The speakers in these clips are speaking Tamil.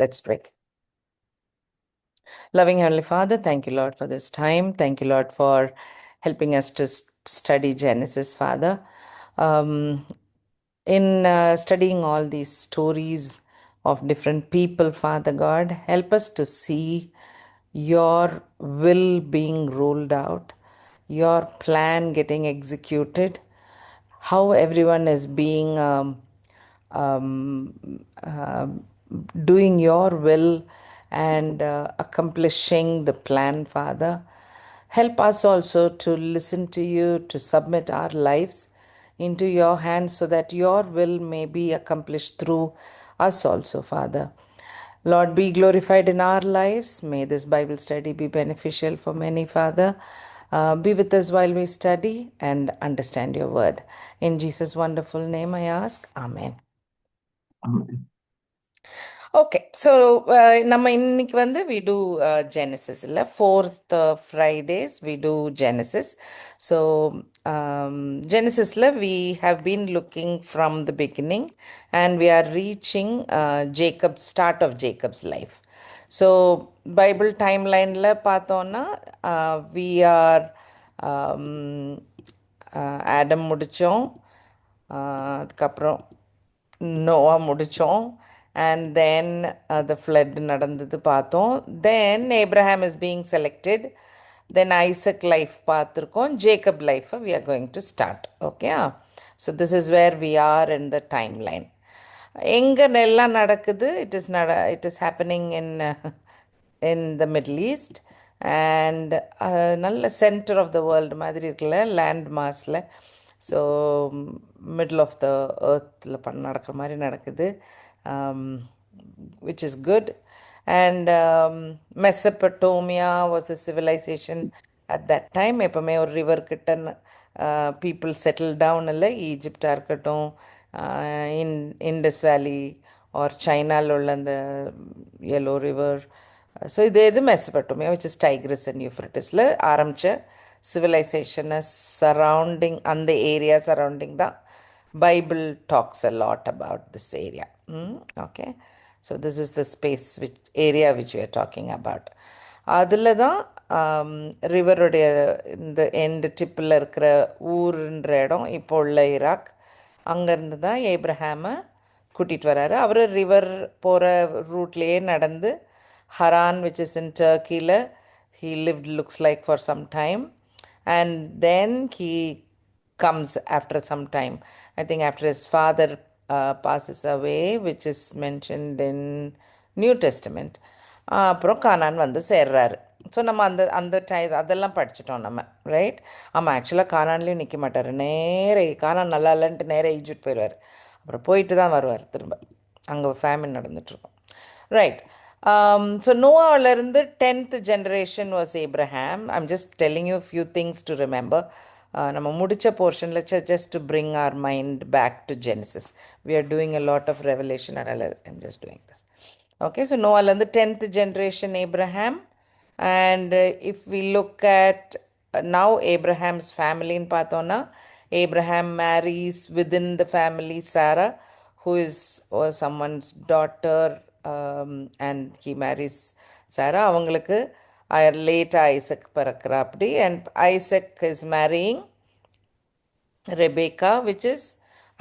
Let's pray. Loving Heavenly Father, thank you, Lord, for this time. Thank you, Lord, for helping us to study Genesis, Father. In studying all these stories of different people, Father God, help us to see your will being rolled out, your plan getting executed, how everyone is being doing your will and accomplishing the plan, Father. Help us also to listen to you, to submit our lives into your hands so that your will may be accomplished through us also, Father. Lord, be glorified in our lives. May this Bible study be beneficial for many, Father. Be with us while we study and understand your word. In Jesus' wonderful name I ask. Amen. Okay so நம்ம இன்னைக்கு வந்து வி டூ ஜெனசிஸ் இல்லை fourth Fridays we do Genesis so ஜெனசிஸில் we have been looking from the beginning and we are reaching Jacob's start of Jacob's life so Bible டைம்லைனில் பார்த்தோன்னா வி ஆர் ஆடம் முடித்தோம், அதுக்கப்புறம் நோவா முடித்தோம், அண்ட் தென் the flood நடந்தது பார்த்தோம். Then Abraham is being selected, then Isaac life பார்த்துருக்கோம், ஜேக்கப் லைஃபை we are going to start. Okay, so this is where we are in the time line. எங்கே எல்லாம் நடக்குது, it is happening in the Middle East and நல்ல சென்டர் ஆஃப் த வேர்ல்டு மாதிரி இருக்குல்ல, லேண்ட் மாஸில். ஸோ மிடில் ஆஃப் த எர்த்தில் நடக்கிற மாதிரி நடக்குது, which is good. And Mesopotamia was a civilization at that time. எப்போவுமே ஒரு ரிவர் கிட்ட பீப்புள் செட்டில் டவுன் இல்லை, ஈஜிப்டாக இருக்கட்டும், இண்டஸ் வேலி ஆர் சைனாவில் உள்ள அந்த எல்லோ ரிவர். ஸோ இது Mesopotamia, which is Tigris and யூஃப்ரட்டிஸில் ஆரம்பித்த சிவிலைசேஷனை சரௌண்டிங், அந்த ஏரியா சரௌண்டிங் தான் Bible talks a lot about this area. Okay, so this is the space area which we are talking about. அதில் தான் ரிவருடைய இந்த எண்டு டிப்பில் இருக்கிற ஊருன்ற இடம் இப்போ உள்ள ஈராக், அங்கேருந்து தான் ஏப்ரஹாமை கூட்டிகிட்டு வராரு. அவர் ரிவர் போகிற ரூட்லேயே நடந்து ஹரான், விச் இஸ் இன் டர்க்கியில், he lived looks like for some time, and then he comes after some time, I think after his father passes away, which is mentioned in New Testament. அப்புறம் கானான் வந்து சேர்றாரு. ஸோ நம்ம அந்த அதெல்லாம் படிச்சிட்டோம் நம்ம, ரைட்? ஆமாம், ஆக்சுவலாக கானான்லேயும் நிற்க மாட்டார், நேரே கானான் நல்லா இல்லைன்ட்டு நேரே ஈஜிப்ட் போயிடுவார், அப்புறம் போயிட்டு தான் வருவார் திரும்ப, அங்கே ஃபேமின் நடந்துட்டுருக்கோம், ரைட்? ஸோ நோவாவிலேருந்து 10th generation was Abraham. I'm just telling you a few things to remember. நம்ம முடித்த போர்ஷனில் just to bring our mind back to Genesis. We are doing a lot of revelation, I'm just doing this. Okay, so நோவாவிலேருந்து 10th generation Abraham. And if we look at now Abraham's family in பார்த்தோன்னா, Abraham marries within the family Sarah, who is someone's daughter, and he marries Sarah. அவங்களுக்கு லேட்டாக ஐசக் பிறக்கிறா அப்படி, and Isaac is marrying Rebecca, which is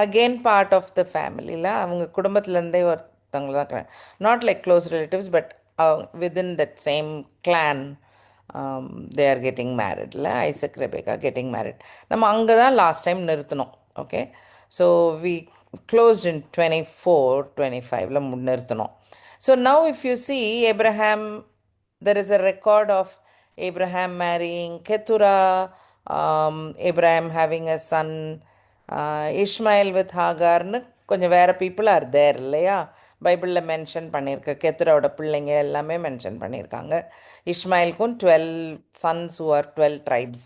again part of the family. அவங்க குடும்பத்துலேருந்தே ஒருத்தவங்க தான், not like close relatives, but within that same clan they are getting married. Isaac, Rebecca getting married. நம்ம அங்கே தான் லாஸ்ட் டைம் நிறுத்தினோம். Okay, so we closed in 24-25 நிறுத்தினோம். So now if you see Abraham, there is a record of Abraham marrying Keturah, Abraham having a son Ishmael with Hagarன்னு கொஞ்சம் வேறு பீப்புள் ஆர் தேர் இல்லையா, பைபிளில் மென்ஷன் பண்ணியிருக்கு. கெத்துராவோட பிள்ளைங்க எல்லாமே மென்ஷன் பண்ணியிருக்காங்க. இஸ்மாயிலுக்கும் 12 sons who are 12 tribes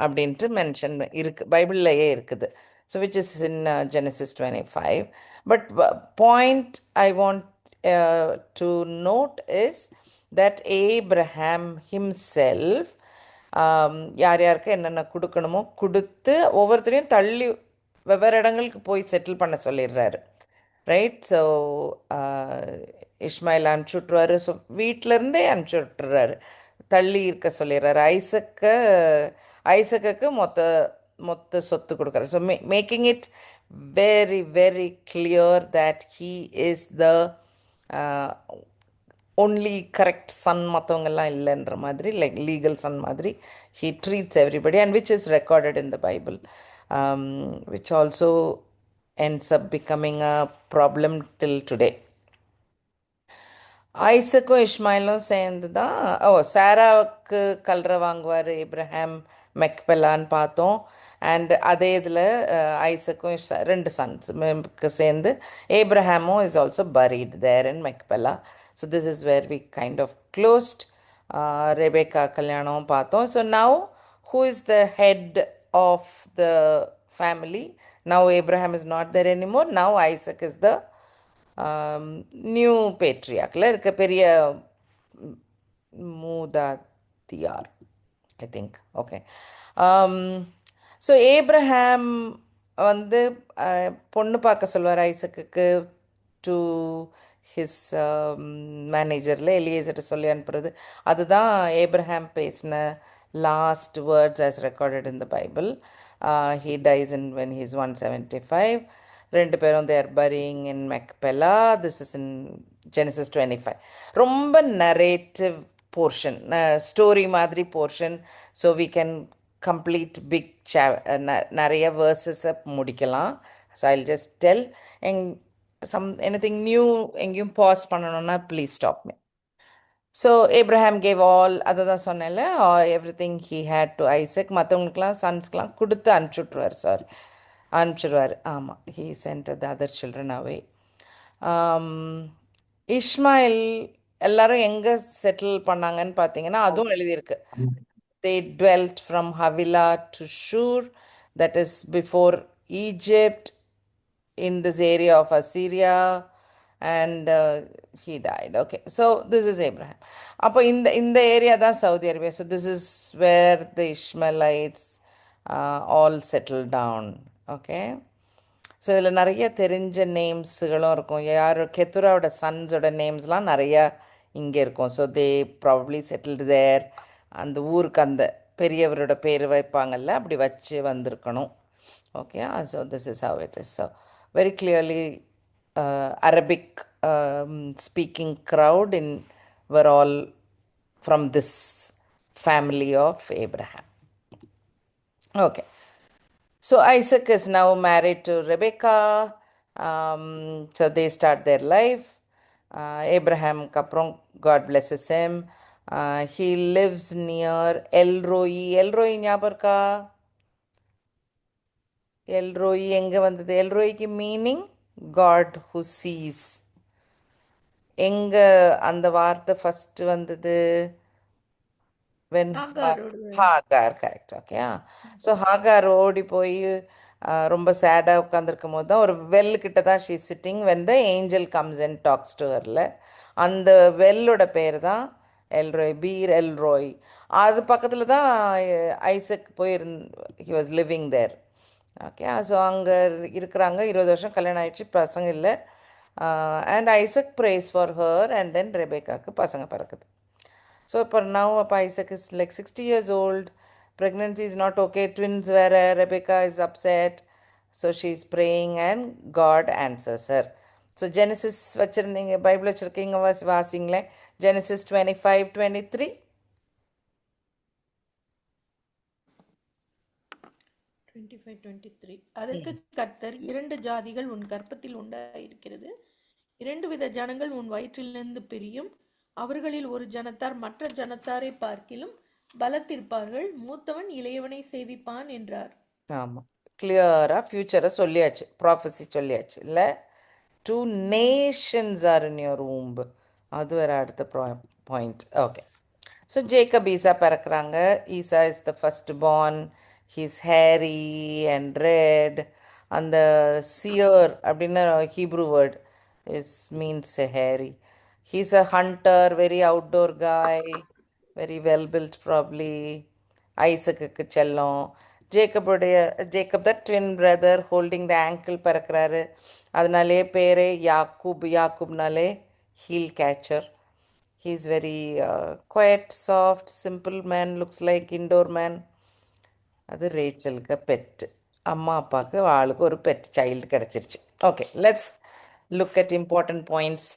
அப்படின்ட்டு மென்ஷன் இருக்குது, பைபிள்லையே இருக்குது. So which is in Genesis 25. But point I want to note is that Abraham himself யார் யாருக்கு என்னென்ன கொடுக்கணுமோ கொடுத்து ஒவ்வொருத்தரையும் தள்ளி வெவ்வேறு இடங்களுக்கு போய் செட்டில் பண்ண சொல்லிடுறாரு. ரைட். ஸோ இஸ்மாயில் அனுப்பிச்சி விட்ருவாரு. ஸோ வீட்டிலேருந்தே அனுப்பிச்சி விட்டுறாரு, தள்ளி இருக்க சொல்லிடுறாரு. ஐசக்குக்கு மொத்த மொத்த சொத்து கொடுக்குறாரு. So making it very very clear that he is the only correct son, மற்றவங்கெல்லாம் இல்லைன்ற மாதிரி, லைக் லீகல் சன் மாதிரி he treats everybody, and which is recorded in the Bible, which also ends up becoming a problem till today. ஐசக்கும் இஸ்மாயிலும் சேர்ந்து தான், சாராவுக்கு கல்ற வாங்குவார் ஏப்ரஹாம் மெக்பெல்லான்னு பார்த்தோம். அண்ட் அதே இதில் ஐசக்கும் ரெண்டு சன்ஸுக்கு சேர்ந்து ஏப்ரஹாமும் is also buried there in Machpelah. So this is where we kind of closed. Rebecca கல்யாணம் பார்த்தோம். So now who is the head of the family? Now Abraham is not there anymore. Now Isaac is the new பேட்ரியாக்கில் இருக்க பெரிய மூதாத்தியார், I think. Okay. So Abraham வந்து பொண்ணு பார்க்க சொல்வார் ஐசக்குக்கு, டு ஹிஸ் மேனேஜரில் எலியேசர்ட்ட சொல்லி அனுப்புறது. அதுதான் ஏப்ரஹாம் பேசின last words as recorded in the Bible. He dies in when he's 175. ரெண்டு பேரும் they are burying in Machpelah. This is in Genesis 25. ரொம்ப நரேட்டிவ் போர்ஷன், ஸ்டோரி மாதிரி portion. So we can complete big நிறைய வேர்சஸை முடிக்கலாம். So I'll just tell. anything new எங்கேயும் பாஸ் பண்ணணும்னா please stop me. So Abraham gave all, அதை தான் சொன்னேன்ல, everything he had to Isaac. மற்றவங்களுக்குலாம் சன்ஸ்க்கெலாம் கொடுத்து அனுப்பிச்சுட்ருவார். சாரி, அனுப்பிச்சிடுவார். ஆமாம், he sent the other children away. Ishmael எல்லாரும் எங்கே செட்டில் பண்ணாங்கன்னு பார்த்தீங்கன்னா அதுவும் எழுதியிருக்கு. They dwelt from Havilah to Shur, that is before Egypt, in this area of Assyria, and he died. Okay, so this is Abraham. அப்போ இந்த ஏரியா தான் Saudi Arabia. So this is where the Ishmaelites all settle down. Okay. So இதில் நிறைய தெரிஞ்ச நேம்ஸுகளும் இருக்கும். யார் கெத்துராவோட சன்ஸோட நேம்ஸ்லாம் நிறையா இங்கே இருக்கும். ஸோ தே ப்ராபப்ளி செட்டில்டு தேர். அந்த ஊருக்கு அந்த பெரியவரோட பேர் வைப்பாங்கல்ல, அப்படி வச்சு வந்திருக்கணும். Okay. So this is how it is. So very clearly Arabic speaking crowd were all from this family of Abraham. Okay. So Isaac is now married to Rebecca. So they start their life. Abraham kaprom, God blesses him. He lives near El Roi. El Roi ஞாபகம் இருக்கா? எல்ரோயி எங்கே வந்தது? எல்ரோய்க்கு மீனிங் காட் ஹூ சீஸ். எங்கே அந்த வார்த்தை ஃபஸ்ட்டு வந்தது? When Hagar. Correct. Okay. So Hagar ஓடி போய் ரொம்ப சேடாக உட்காந்துருக்கும் போது தான் ஒரு வெல்லுக்கிட்ட தான் she sitting when the angel comes and talks to ஹர்ல. அந்த வெல்லோட பேர் தான் எல்ரோய், பீர் எல்ரோய். அது பக்கத்தில் தான் ஐசக் போய் he was living there. Okay. So அங்கே இருக்கிறாங்க. 20 வருஷம் கல்யாணம் ஆகிடுச்சு, பசங்க இல்லை. And Isaac prays for her, and then ரெபேக்காவுக்கு பசங்க பிறக்குது. ஸோ இப்போ நவ் அப்போ Isaac is like 60 years old. Pregnancy is not okay. Twins வேறு. Rebecca is upset. So she is praying and God answers her. So Genesis வச்சுருந்தீங்க, பைபிள் வச்சுருக்கீங்க, வாசிங்களேன். ஜெனசிஸ் 25:23. 25:23. அதற்கு கர்த்தர், 2 ஜாதிகள் உன் கர்ப்பத்தில் உண்டாயிருக்கிறது, 2 வித ஜனங்கள் உன் வயிற்றிலிருந்து பிரியும், அவர்களில் ஒரு ஜனத்தார் மற்ற ஜனத்தாரை பார்க்கிலும் பலத்திருப்பார்கள், மூத்தவன் இளையவனை சேவிப்பான் என்றார். ஆமாம், கிளியராக ஃப்யூச்சரை சொல்லியாச்சு, ப்ராஃபஸி சொல்லியாச்சு இல்லை? 2 nations are in your womb. அது வேறு அடுத்த point. Okay. So Jacob Esau பிறக்கிறாங்க. Esau is the first born. He's hairy and red. அந்த சியர் அப்படின்னு Hebrew word is means hairy. He's a hunter, very outdoor guy, very well built probably. ஐசக்குக்கு செல்லம். Jacob the twin brother holding the ankle பிறக்கிறாரு. அதனாலே பேரே யாக்கூப். யாக்கூப்னாலே heel catcher. He's very quiet, soft, simple man, looks like indoor man. அது ரேச்சலுக்கு பெட். அம்மா அப்பாவுக்கு ஆளுக்கு ஒரு பெட் சைல்டு கிடச்சிருச்சு. Okay, let's look at important points.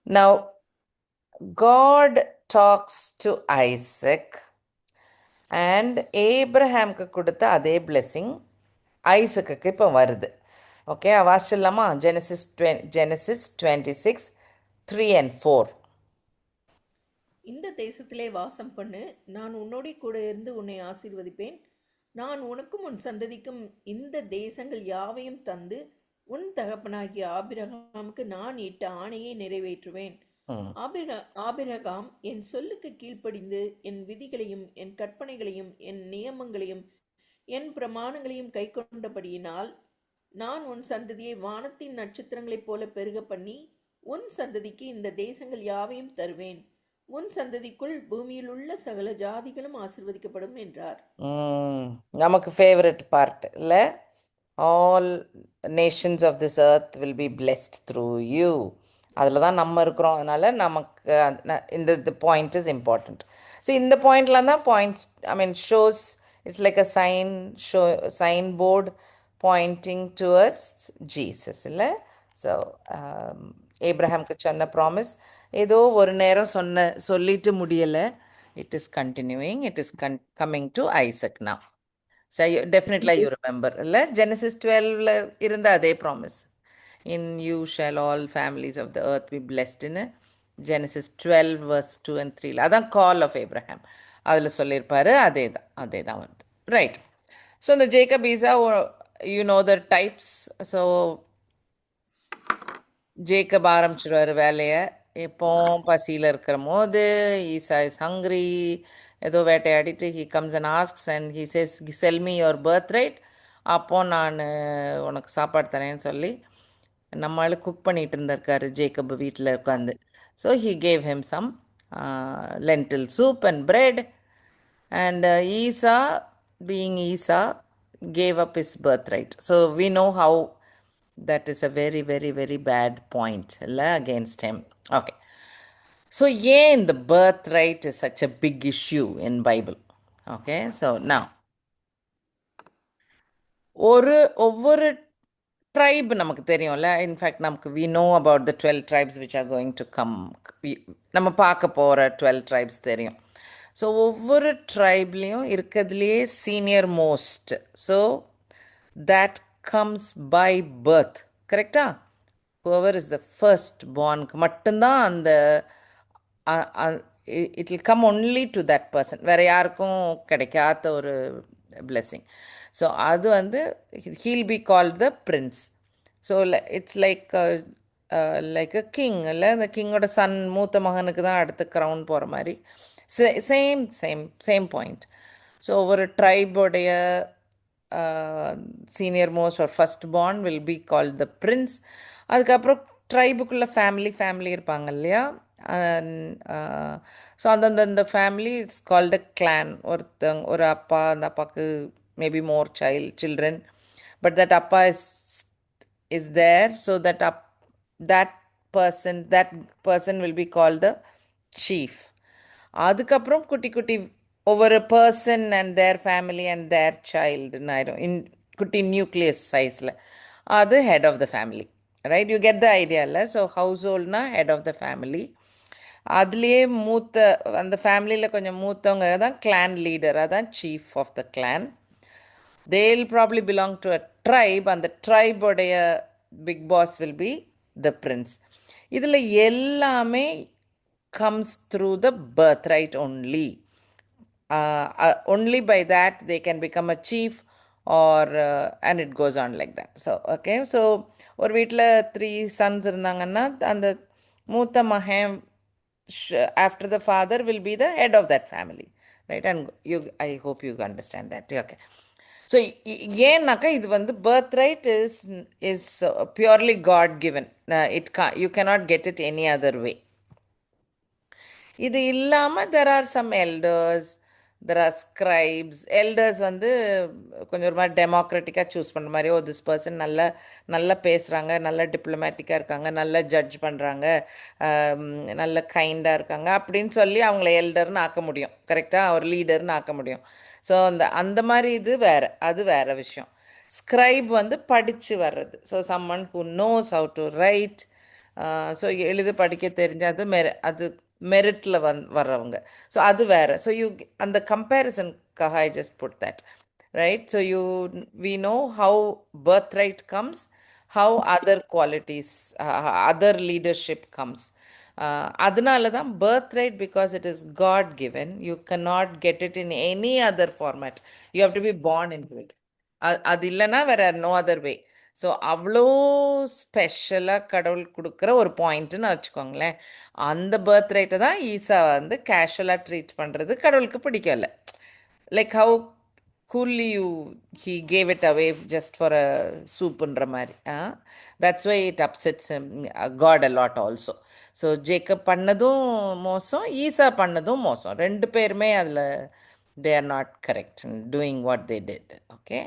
Now God talks to Isaac and ஏப்ரஹாம்க்கு கொடுத்த அதே பிளெஸ்ஸிங் ஐசக்குக்கு இப்போ வருது. ஓகே, வாசிச்சிடலாமா? ஜெனசிஸ் 26:3-4. இந்த தேசத்திலே வாசம் பண்ணு, நான் உன்னோடே கூட இருந்து உன்னை ஆசீர்வதிப்பேன். நான் உனக்கும் உன் சந்ததிக்கும் இந்த தேசங்கள் யாவையும் தந்து உன் தகப்பனாகிய ஆபிரகாமுக்கு நான் இட்ட ஆணையை நிறைவேற்றுவேன். ஆபிரகாம் என் சொல்லுக்கு கீழ்ப்படிந்து என் விதிகளையும் என் கற்பனைகளையும் என் நியமங்களையும் என் பிரமாணங்களையும் கைக்கொண்டபடியினால் நான் உன் சந்ததியை வானத்தின் நட்சத்திரங்களைப் போல பெருக பண்ணி உன் சந்ததிக்கு இந்த தேசங்கள் யாவையும் தருவேன். உன் சந்ததிக்குள் பூமியில் உள்ள சகல ஜாதிகளும் ஆசீர்வதிக்கப்படும் என்றார். நமக்கு ஃபேவரட் பார்ட் இல்லை? All nations of this earth will be blessed through you. அதில் தான் நம்ம இருக்கிறோம். அதனால் நமக்கு இந்த பாயிண்ட் இஸ் இம்பார்ட்டண்ட். ஸோ இந்த பாயிண்ட்லாம் தான் points, I mean shows, it's like a sign board pointing towards Jesus இல்லை? ஸோ ஏப்ரஹாம்க்கு சொன்ன ப்ராமிஸ் ஏதோ ஒரு நேரம் சொல்லிட்டு முடியலை. It is continuing. It is coming to Isaac now. So definitely you remember இல்லை? Genesis 12ல இருந்த அதே ப்ராமிஸ். In you shall all families of the earth be blessed in Genesis 12 verse 2 and 3. அதான் கால் ஆஃப் ஏப்ரஹாம். அதில் சொல்லியிருப்பாரு. அதே தான் வருது. ரைட். ஸோ இந்த Jacob Esau, you know the types. So Jacob ஆரம்பிச்சிடுவார் வேலையை. எப்போ பசியில் இருக்கிற போது, ஈசா இஸ் ஹங்க்ரி, ஏதோ வேட்டையாடிட்டு he comes and asks and he says sell me your birthright, அப்போ நான் உனக்கு சாப்பாடு தரேன்னு சொல்லி நம்மளால குக் பண்ணிகிட்டு இருந்திருக்காரு ஜேக்கப் வீட்டில் உட்காந்து. So he gave him some lentil soup and bread and Esau being Esau gave up his birthright. So we know how that is a very, very, very bad point against him. Okay. So, the birthright is such a big issue in Bible. Okay. So, now, ஒவ்வொரு tribe நமக்கு தெரியும்ல. இன்ஃபேக்ட் நமக்கு we know about the 12 tribes which are going to come. நம்ம பார்க்க போகிற 12 tribes தெரியும். ஸோ ஒவ்வொரு ட்ரைப்லேயும் இருக்கிறதுலையே senior most. So that comes by birth. கரெக்டா? whoever is the first born மட்டும்தான் அந்த it will come only to that person. வேற யாருக்கும் கிடைக்காத ஒரு blessing. ஸோ அது வந்து he'll be called the prince. So it's like a king இல்லை? அந்த கிங்கோட சன் மூத்த மகனுக்கு தான் அடுத்த க்ரௌன் போகிற மாதிரி. Same point. ஸோ ஒவ்வொரு ட்ரைபோடைய senior most or first born will be called the prince. அதுக்கப்புறம் ட்ரைபுக்குள்ளே ஃபேமிலி இருப்பாங்க இல்லையா? ஸோ அந்தந்த family it's called a clan. ஒரு அப்பா, அந்த அப்பாவுக்கு maybe more children, but that அப்பா is there. So that person will be called the chief. அதுக்கப்புறம் குட்டி ஒவ்வொரு person and their family and their சைல்டுன்னு ஆயிடும் இன் குட்டி நியூக்ளியஸ் சைஸில். அது head of the family. Right? You get the idea இல்லை? ஸோ ஹவுஸ் ஹோல்ட்னா ஹெட் ஆஃப் த ஃபேமிலி. அதுலேயே அந்த ஃபேமிலியில் கொஞ்சம் மூத்தவங்க தான் கிளான் லீடர், அதான் chief of the clan. they'll probably belong to a tribe, and the tribe உடைய big boss will be the prince. இதில் எல்லாமே comes through the birthright only. Only by that they can become a chief or and it goes on like that. So okay, so ஒரு வீட்டில் 3 sons இருந்தாங்கன்னா அந்த மூத்த மகன் after the father will be the head of that family, right? And I hope you understand that. Okay. So ஏன்னாக்கா இது வந்து birth right is purely God given. You cannot get it any other way. இது இல்லாமல் there are some elders, there are scribes. Elders வந்து கொஞ்சம் ஒரு மாதிரி டெமோக்ராட்டிக்காக சூஸ் பண்ணுற மாதிரி, ஓ திஸ் பர்சன் நல்லா நல்லா பேசுகிறாங்க, நல்லா டிப்ளமேட்டிக்காக இருக்காங்க, நல்லா ஜட்ஜ் பண்ணுறாங்க, நல்ல கைண்டாக இருக்காங்க அப்படின்னு சொல்லி அவங்கள எல்டர்னு ஆக்க முடியும். கரெக்டாக ஒரு லீடர்னு ஆக்க முடியும். ஸோ அந்த அந்த மாதிரி இது வேறு, அது வேறு விஷயம். ஸ்கிரைப் வந்து படித்து வர்றது. So someone who knows how to right. So எழுத படிக்க தெரிஞ்சது அது மெரிட்டில் வர்றவங்க. ஸோ அது வேறு. ஸோ அந்த கம்பேரிசனுக்காக I just put that, right? So we know how birthright comes, how other qualities, other leadership comes. அதனால தான் birthright, because it is God given, you cannot get it in any other format. You have to be born into it. அது இல்லைன்னா வேற நோ அதர் வே. ஸோ அவ்வளோ ஸ்பெஷலாக கடவுள் கொடுக்குற ஒரு பாயிண்ட்டுன்னு வச்சுக்கோங்களேன். அந்த பர்த் ரேட்டை தான் ஈசா வந்து கேஷுவலாக ட்ரீட் பண்ணுறது கடவுளுக்கு பிடிக்கல. Like how coolly he gave it away just for a சூப்புன்ற மாதிரி. that's why it upsets him, God a lot also. So Jacob பண்ணதும் மோசம், ஈசா பண்ணதும் மோசம். ரெண்டு பேருமே அதில் they are not correct in doing what they did. Okay.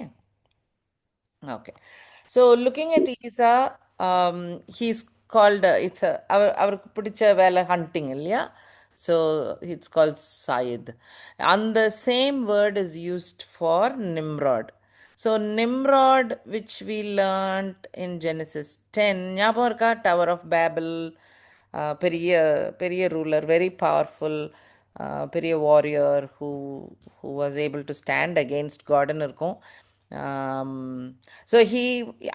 Okay. So looking at Isa, he's called, it's a, அவருக்கு பிடிச்ச வேலை hunting இல்லையா? So it's called Sayid. And the same word is used for Nimrod. So Nimrod, which we learned in Genesis 10, ஞாபகம் இருக்கா? Tower of Babel, பெரிய பெரிய ruler, very powerful, பெரிய warrior who was able to stand against God ன்னு இருக்கும். ஸோ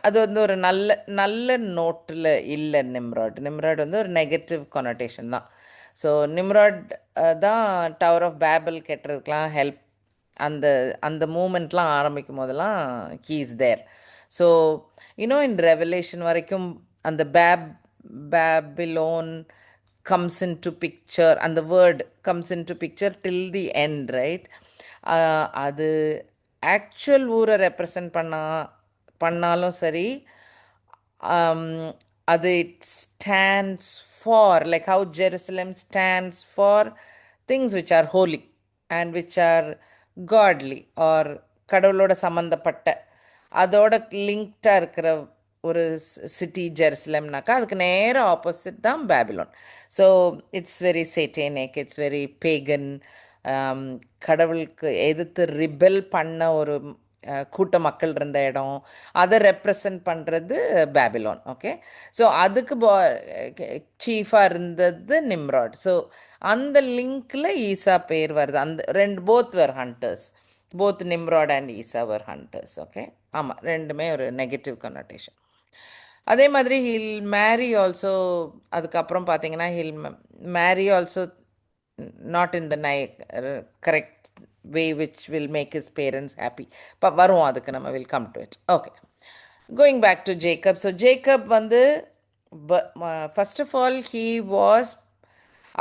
அது வந்து ஒரு நல்ல நல்ல நோட்டில் இல்லை. நிம்ராட் வந்து ஒரு நெகட்டிவ் கொனோட்டேஷன் தான். ஸோ நிம்ராட் தான் டவர் ஆஃப் பேபிள் கெட்டுறதுக்கெலாம் ஹெல்ப், அந்த அந்த மூமெண்ட்லாம் ஆரம்பிக்கும் போதெல்லாம் he is there. So in Revelation வரைக்கும் அந்த Babylon comes into picture, and the word comes into picture till the end, right? அது ஆக்சுவல் ஊரை ரெப்ரசன்ட் பண்ணாலும் சரி, அது it stands for, like how Jerusalem stands for things which are holy and which are godly or கடவுளோட சம்மந்தப்பட்ட அதோட லிங்க்டாக இருக்கிற ஒரு சிட்டி ஜெருசலம்னாக்கா அதுக்கு நேர ஆப்போசிட் தான் Babylon. So it's very satanic, it's very pagan. கடவுளுக்கு எதிர்த்து ரிபெல் பண்ண ஒரு கூட்ட மக்கள் இருந்த இடம், அதை ரெப்ரசன்ட் பண்ணுறது பேபிலோன். ஓகே. ஸோ அதுக்கு சீஃபாக இருந்தது நிம்ராட். ஸோ அந்த லிங்க்கில் ஈசா பேர் வருது. அந்த both were hunters, both Nimrod and Esau were hunters. Okay. ஆமாம், ரெண்டுமே ஒரு நெகட்டிவ் கனோட்டேஷன். அதே மாதிரி ஹில் மேரி ஆல்சோ. அதுக்கப்புறம் பார்த்தீங்கன்னா hill Mary also not in the correct way which will make his parents happy. But varum adukku nama will come to it. Okay. Going back to Jacob. So Jacob வந்து first of all he was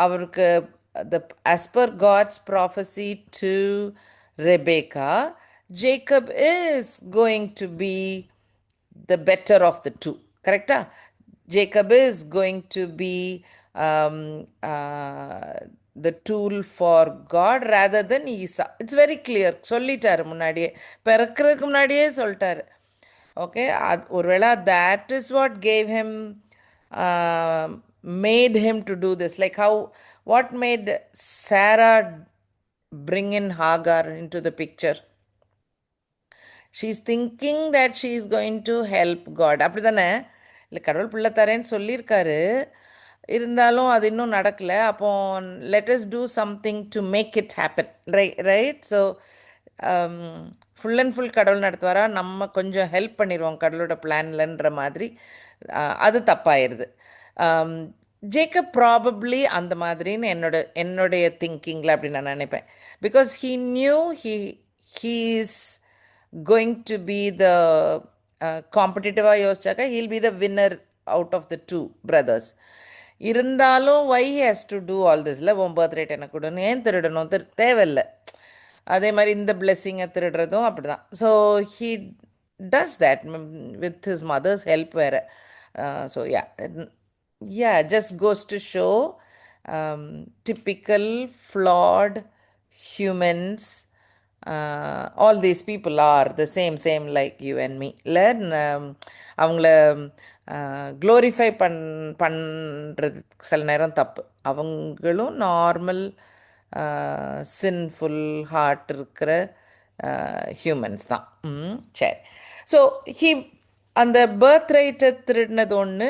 அவருக்கு as per God's prophecy to Rebecca, Jacob is going to be the better of the two. Correcta? Jacob is going to be the tool for God rather than Esau. It's very clear. சொல்லிட்டாரு முன்னாடியே, பிறக்கிறதுக்கு முன்னாடியே சொல்லிட்டாரு. ஓகே. ஒருவேளை that is what gave him, made him to do this. Like what made Sarah bring in Hagar into the picture? She's thinking that she is going to help God. அப்படி தானே? இல்லை, கடவுள் பிள்ளை தரேன்னு சொல்லியிருக்காரு, இருந்தாலும் அது இன்னும் நடக்கலை. அப்போ let us do something to make it happen, right? So full and full கடவுள் நடத்துவாரா, நம்ம கொஞ்சம் ஹெல்ப் பண்ணிடுவோம் கடவுளோட பிளான்லன்ற மாதிரி, அது தப்பாயிருது. ஜேக்கப் ப்ராபப்ளி அந்த மாதிரின்னு என்னுடைய திங்கிங்கில் அப்படி நான் நினைப்பேன். Because he new he is going to be the காம்படிட்டிவாக யோசிச்சாக்கா he'll be the winner out of the two brothers. இருந்தாலும் why he has to do all this? இல்லை, உன் பர்த் ரேட் எனக்கு கொடுன்னு ஏன் திருடணும்? தேவையில்லை. அதே மாதிரி இந்த பிளெஸ்ஸிங்கை திருடுறதும் அப்படி தான். So he does that with his mother's help வேறு. So yeah, just goes to show typical flawed humans, all these people are the same like you and me. இல்லை அவங்கள க்ளோரிஃபை பண்ணுறது சில நேரம் தப்பு. அவங்களும் நார்மல் சின்ஃபுல் ஹார்ட் இருக்கிற ஹியூமன்ஸ் தான். சரி. ஸோ அந்த பர்த் ரைட்டை திருடினது ஒன்று,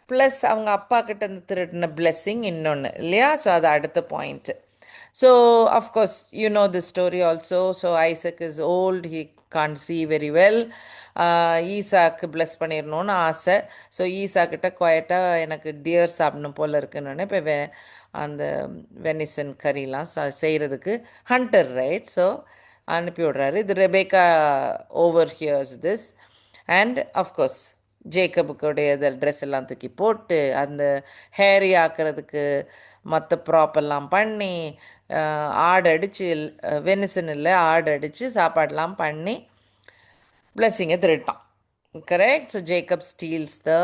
ப்ளஸ் அவங்க அப்பா கிட்ட இருந்து திருடின பிளெஸ்ஸிங் இன்னொன்று இல்லையா? ஸோ அது அடுத்த point. So of course you know the story also. So Isaac is old, he can't see very well. ஈசாக்கு பிளஸ் பண்ணிடணும்னு ஆசை. ஸோ ஈசா கிட்ட குவாய்ட்டாக எனக்கு டியர் சாப்பிடணும் போல் இருக்குன்னு இப்போ அந்த வெனிசன் கறிலாம் செய்கிறதுக்கு ஹண்டர் ரைட். ஸோ அனுப்பி விடுறாரு. இது Rebecca over here's this. And of course ஜேக்கபுக்குடைய ட்ரெஸ் எல்லாம் தூக்கி போட்டு அந்த ஹேரி ஆக்கிறதுக்கு மற்ற ப்ராப்பெல்லாம் பண்ணி ஆடு அடித்து, வெனிசன் இல்லை ஆடு அடித்து சாப்பாடெலாம் பண்ணி பிளெஸ்ஸிங்கை திருட்டான். Correct? So Jacob steals the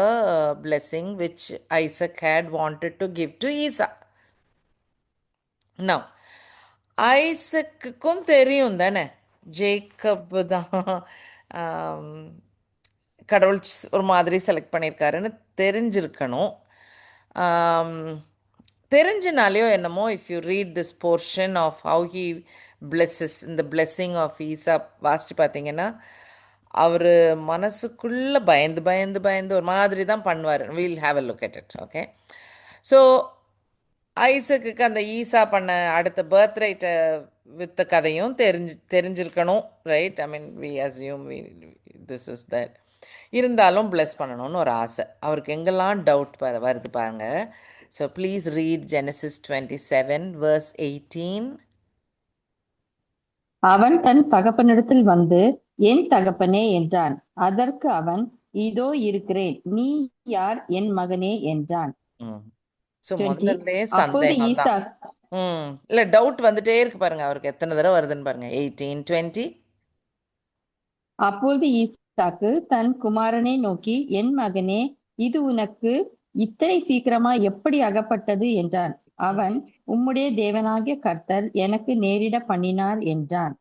blessing which Isaac had wanted to give to Esau. Now, ஐசக்குக்கும் தெரியும் தானே ஜேக்கப் தான் கடவுள் ஒரு மாதிரி செலக்ட் பண்ணியிருக்காருன்னு தெரிஞ்சிருக்கணும். தெரிஞ்சினாலேயோ என்னமோ, if you read this portion of how he blesses, இந்த பிளெஸ்ஸிங் ஆஃப் ஈசா வாசித்து பார்த்தீங்கன்னா, அவர் மனசுக்குள்ளே பயந்து பயந்து பயந்து ஒரு மாதிரி தான் பண்ணுவார். We'll have a look at it. Okay. So ஐசக்குக்கு அந்த ஈசா பண்ண அடுத்த பர்த் ரைட்டை வித்த கதையும் தெரிஞ்சிருக்கணும். Right? I mean we assume this is that. இருந்தாலும் பிளஸ் பண்ணணும்னு ஒரு ஆசை அவருக்கு. எங்கெல்லாம் டவுட் வருது பாருங்க. So please read Genesis 27 verse 18. அவன் தன் தகப்பனிடத்தில் வந்து, என் தகப்பனே என்றான். அதற்கு அவன், இதோ இருக்கிறேன், நீ யார் என் மகனே என்றான். ஸோ முதல்ல அப்போது சந்தேகம் ஈசா தான். இல்லை டவுட் வந்துட்டே இருக்கு பாருங்க அவருக்கு. எத்தனை தடவை வருதுன்னு பாருங்க. 18, 20. அப்பொழுது ஈசாக்கு தன் குமாரனை நோக்கி, என் மகனே, இது உனக்கு இத்தனை சீக்கிரமா எப்படி அகப்பட்டது என்றான். அவன், உம்முடைய தேவனாகிய கர்த்தர் எனக்கு நேரிட பண்ணினார் என்றான்.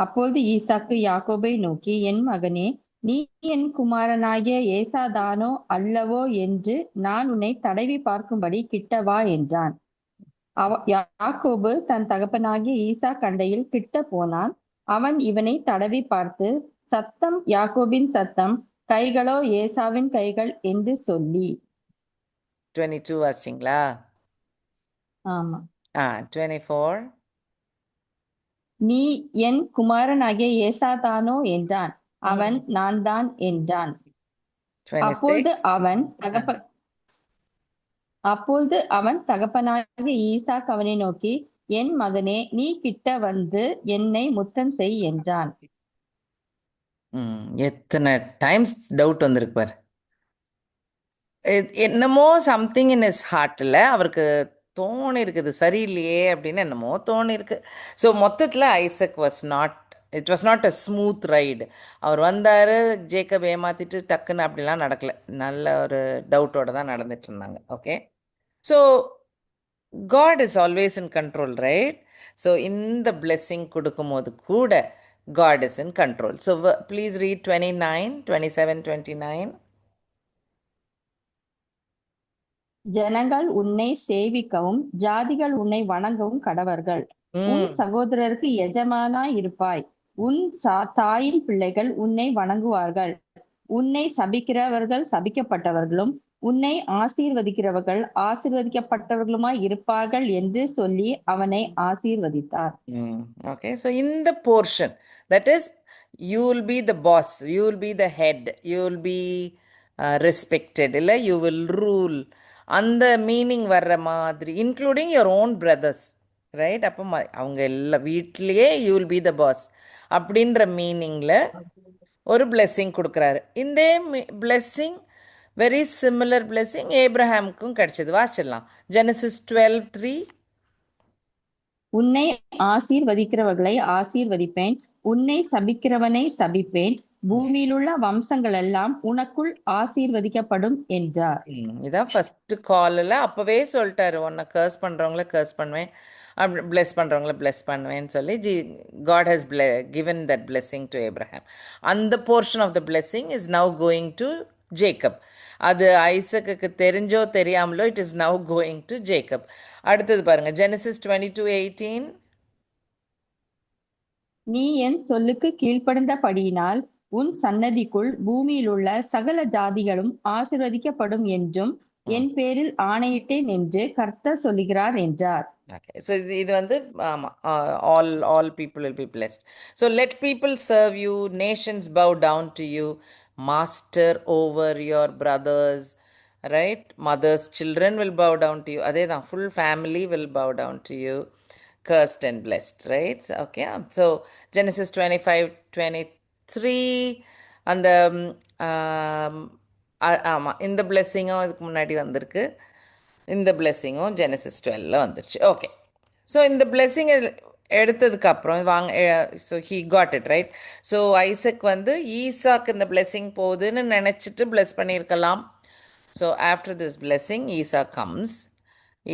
அப்பொழுது ஈசாக்கு யாக்கோபை நோக்கி, என் மகனே, நீ என் குமாரனாகிய ஏசாதானோ அல்லவோ என்று நான் உன்னை தடவி பார்க்கும்படி கிட்டவா என்றான். யாக்கோபு தன் தகப்பனாகிய ஈசா கண்டையில் கிட்ட போனான். அவன் இவனை தடவி பார்த்து, சத்தம் யாக்கோபின் சத்தம், கைகளோ ஏசாவின் கைகள் என்று சொல்லி. 22 வாசிங்களா? ஆமா. 24. நீ என் குமாரனாகிய ஏசாதானோ என்றான். அவன், நான் தான் என்றான். அப்பொழுது அவன் தகப்பனாகிய ஈசாக் அவனை நோக்கி, என் மகனே, நீ கிட்ட வந்து என்னை முத்தம் செய் என்றான். எத்தனை டைம்ஸ் டவுட் வந்திருக்கு பாரு. என்னமோ சம்திங் இன் இஸ் ஹார்ட்டில் அவருக்கு தோணி இருக்குது, சரியில்லையே அப்படின்னு என்னமோ தோணி இருக்கு. ஸோ மொத்தத்தில் Isaac it was not a smooth ride. அவர் வந்தார், ஜேக்கப் ஏமாத்திட்டு டக்குன்னு அப்படிலாம் நடக்கலை. நல்ல ஒரு டவுட்டோடு தான் நடந்துட்டு இருந்தாங்க. Okay. So God is always in control, right? So இந்த பிளெஸ்ஸிங் கொடுக்கும்போது கூட God is in control. So please read 29, 27, 29. ஜனங்கள் உன்னை சேவிக்கவும் ஜாதிகள் உன்னை வணங்கவும் கடவர்கள். உன் சகோதரருக்கு எஜமானாய் இருப்பாய். உன் தாயின் பிள்ளைகள் உன்னை வணங்குவார்கள். உன்னை சபிக்கிறவர்கள் சபிக்கப்பட்டவர்களும் உன்னை ஆசீர்வதிக்கிறவர்கள் ஆசீர்வதிக்கப்பட்டவர்களுமாய் இருப்பார்கள் என்று சொல்லி அவனை ஆசீர்வதித்தார். Okay, so in the portion that is, you will be the boss, you will be the head, you will be respected, illa you will rule, அந்த மீனிங் வர்ற மாதிரி, including your own brothers, right? அப்போ அவங்க எல்லா வீட்லேயே you will be the boss அப்படின்ற மீனிங்கில் ஒரு பிளெஸ்ஸிங் கொடுக்குறாரு. இந்த பிளெஸ்ஸிங் வெரி சிமிலர் பிளெஸ்ஸிங் ஏப்ரஹாமுக்கும் கிடைச்சது. வாசிடலாம். Genesis 12:3. உன்னை ஆசீர்வதிக்கிறவர்களை ஆசீர்வதிப்பேன், உன்னை சபிக்கிறவனை சபிப்பேன், பூமியில் உள்ள வம்சங்கள் எல்லாம் உனக்குள் ஆசீர்வதிக்கப்படும் என்றார். இதான் ஃபர்ஸ்ட் காலில் அப்பவே சொல்லிட்டாரு, உன்னை கர்ஸ் பண்றவங்கள கர்ஸ் பண்ணுவேன், bless பண்ணுறவங்கள bless பண்ணுவேன்னு சொல்லி God has given that blessing to Abraham. அந்த portion of the blessing is now going to Jacob. அது ஐசக்குக்கு தெரிஞ்சோ தெரியாமலோ it is now going to Jacob. அடுத்தது பாருங்க Genesis 22:18. நீ என் சொல்லுக்கு கீழ்ப்படிந்தபடியினால் உன் சன்னதிக்குள் பூமியிலுள்ள சகல ஜாதிகளும் ஆசீர்வதிக்கப்படும் என்றும் என் பேரில் ஆணையிட்டேன் என்று கர்த்தர் சொல்லுகிறார் என்றார். Okay, so இது வந்து all people will be blessed. So let people serve you, nations bow down to you, master over your brothers, right? Mothers, children will bow down to you. அதே தான், full family will bow down to you, cursed and blessed, right? Okay, so Genesis 25:23 அந்த ஆமாம், இந்த பிளெஸ்ஸிங்கும் இதுக்கு முன்னாடி வந்திருக்கு. இந்த பிளெஸ்ஸிங்கும் Genesis 12ல வந்துருச்சு. ஓகே, ஸோ இந்த பிளெஸ்ஸிங்கை எடுத்ததுக்கப்புறம் so he got it right. So Isaac வந்து ஈசாக்கு இந்த பிளெஸ்ஸிங் போகுதுன்னு நினச்சிட்டு பிளெஸ் பண்ணியிருக்கலாம். So after this blessing Esau comes.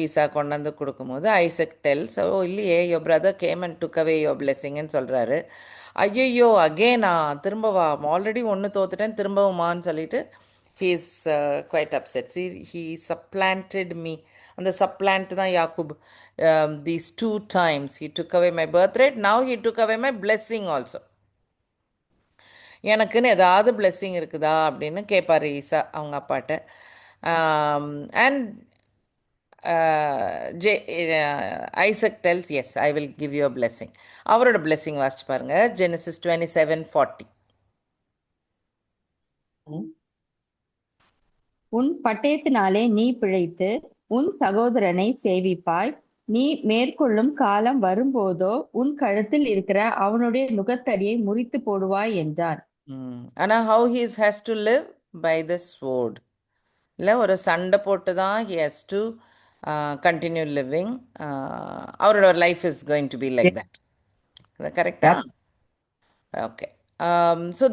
Esau கொண்டாந்து கொடுக்கும்போது ஐசக் டெல்ஸ், ஓ இல்லையே, your brother came and took away your பிளெஸ்ஸிங்னு சொல்கிறாரு. ஐயோ அகேனா, திரும்பவா, ஆல்ரெடி ஒன்று தோத்துட்டேன், திரும்பவுமான்னு சொல்லிட்டு he is quite upset. See, he supplanted me. And the supplant தான் யாக்கூப். These 2 times he took away my birthright. Now he took away my blessing also. எனக்குன்னு ஏதாவது பிளெஸ்ஸிங் இருக்குதா அப்படின்னு கேட்பார் ஈசா அவங்க அப்பாட்ட. And Isaac tells, yes I will give you a blessing. அவரோட பிளெஸ்ஸிங் வாசிச்சு பாருங்க, Genesis 27:40. உன் பட்டயத்தினாலே நீ பிழைத்து உன் சகோதரனை சேவிப்பாய். நீ மேற்கொள்ளும் காலம் வரும்போதோ உன் கழுத்தில் இருக்கிற அவனுடைய நுகத்தடியை முறித்து போடுவாய் என்றான். ஆனா how he has to live by the sword. இல்லை, ஒரு சண்டை போட்டு தான் he has to continue living. அவரோட life is going to be like that. கரெக்டா? Okay, so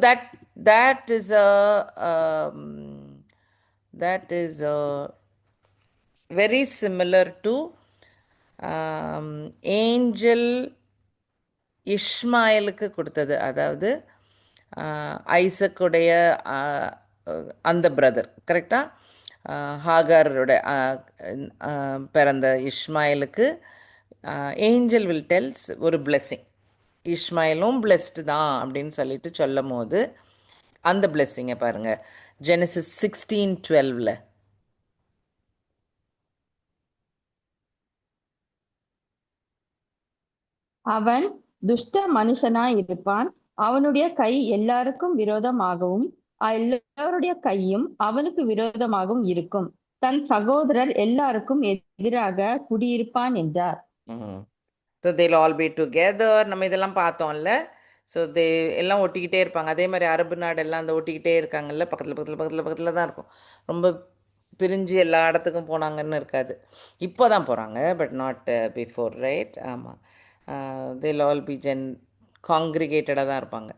that is very similar to angel இஷ்மாயிலுக்கு கொடுத்தது. அதாவது ஐசக்குடைய அந்த பிரதர், கரெக்டாக, ஹாகாரோட பிறந்த இஷ்மாயிலுக்கு ஏஞ்சல் வில் டெல்ஸ் ஒரு பிளெஸ்ஸிங். இஷ்மாயிலும் பிளெஸ்டு தான் அப்படின்னு சொல்லிட்டு சொல்லும் போது அந்த பிளெஸ்ஸிங்கை பாருங்கள் Genesis 16:12. அவன் துஷ்ட மனுஷனாய் இருப்பான், அவனுடைய கை எல்லாருக்கும் விரோதமாகவும் எல்லாருடைய கையும் அவனுக்கு விரோதமாகவும் இருக்கும், தன் சகோதரர் எல்லாருக்கும் எதிராக குடியிருப்பான் என்றார். So they'll all be together. நம்ம இதெல்லாம் பார்த்தோம்ல. ஸோ எல்லாம் ஒட்டிக்கிட்டே இருப்பாங்க. அதே மாதிரி அரபு நாடெல்லாம் அந்த ஒட்டிக்கிட்டே இருக்காங்கல்ல, பக்கத்தில் தான் இருக்கும். ரொம்ப பிரிஞ்சு எல்லா இடத்துக்கும் போனாங்கன்னு இருக்காது. இப்போ தான் போகிறாங்க, பட் நாட் பிஃபோர், ரைட்? ஆமாம், they'll all be காங்கிரிகேட்டடாக தான் இருப்பாங்க.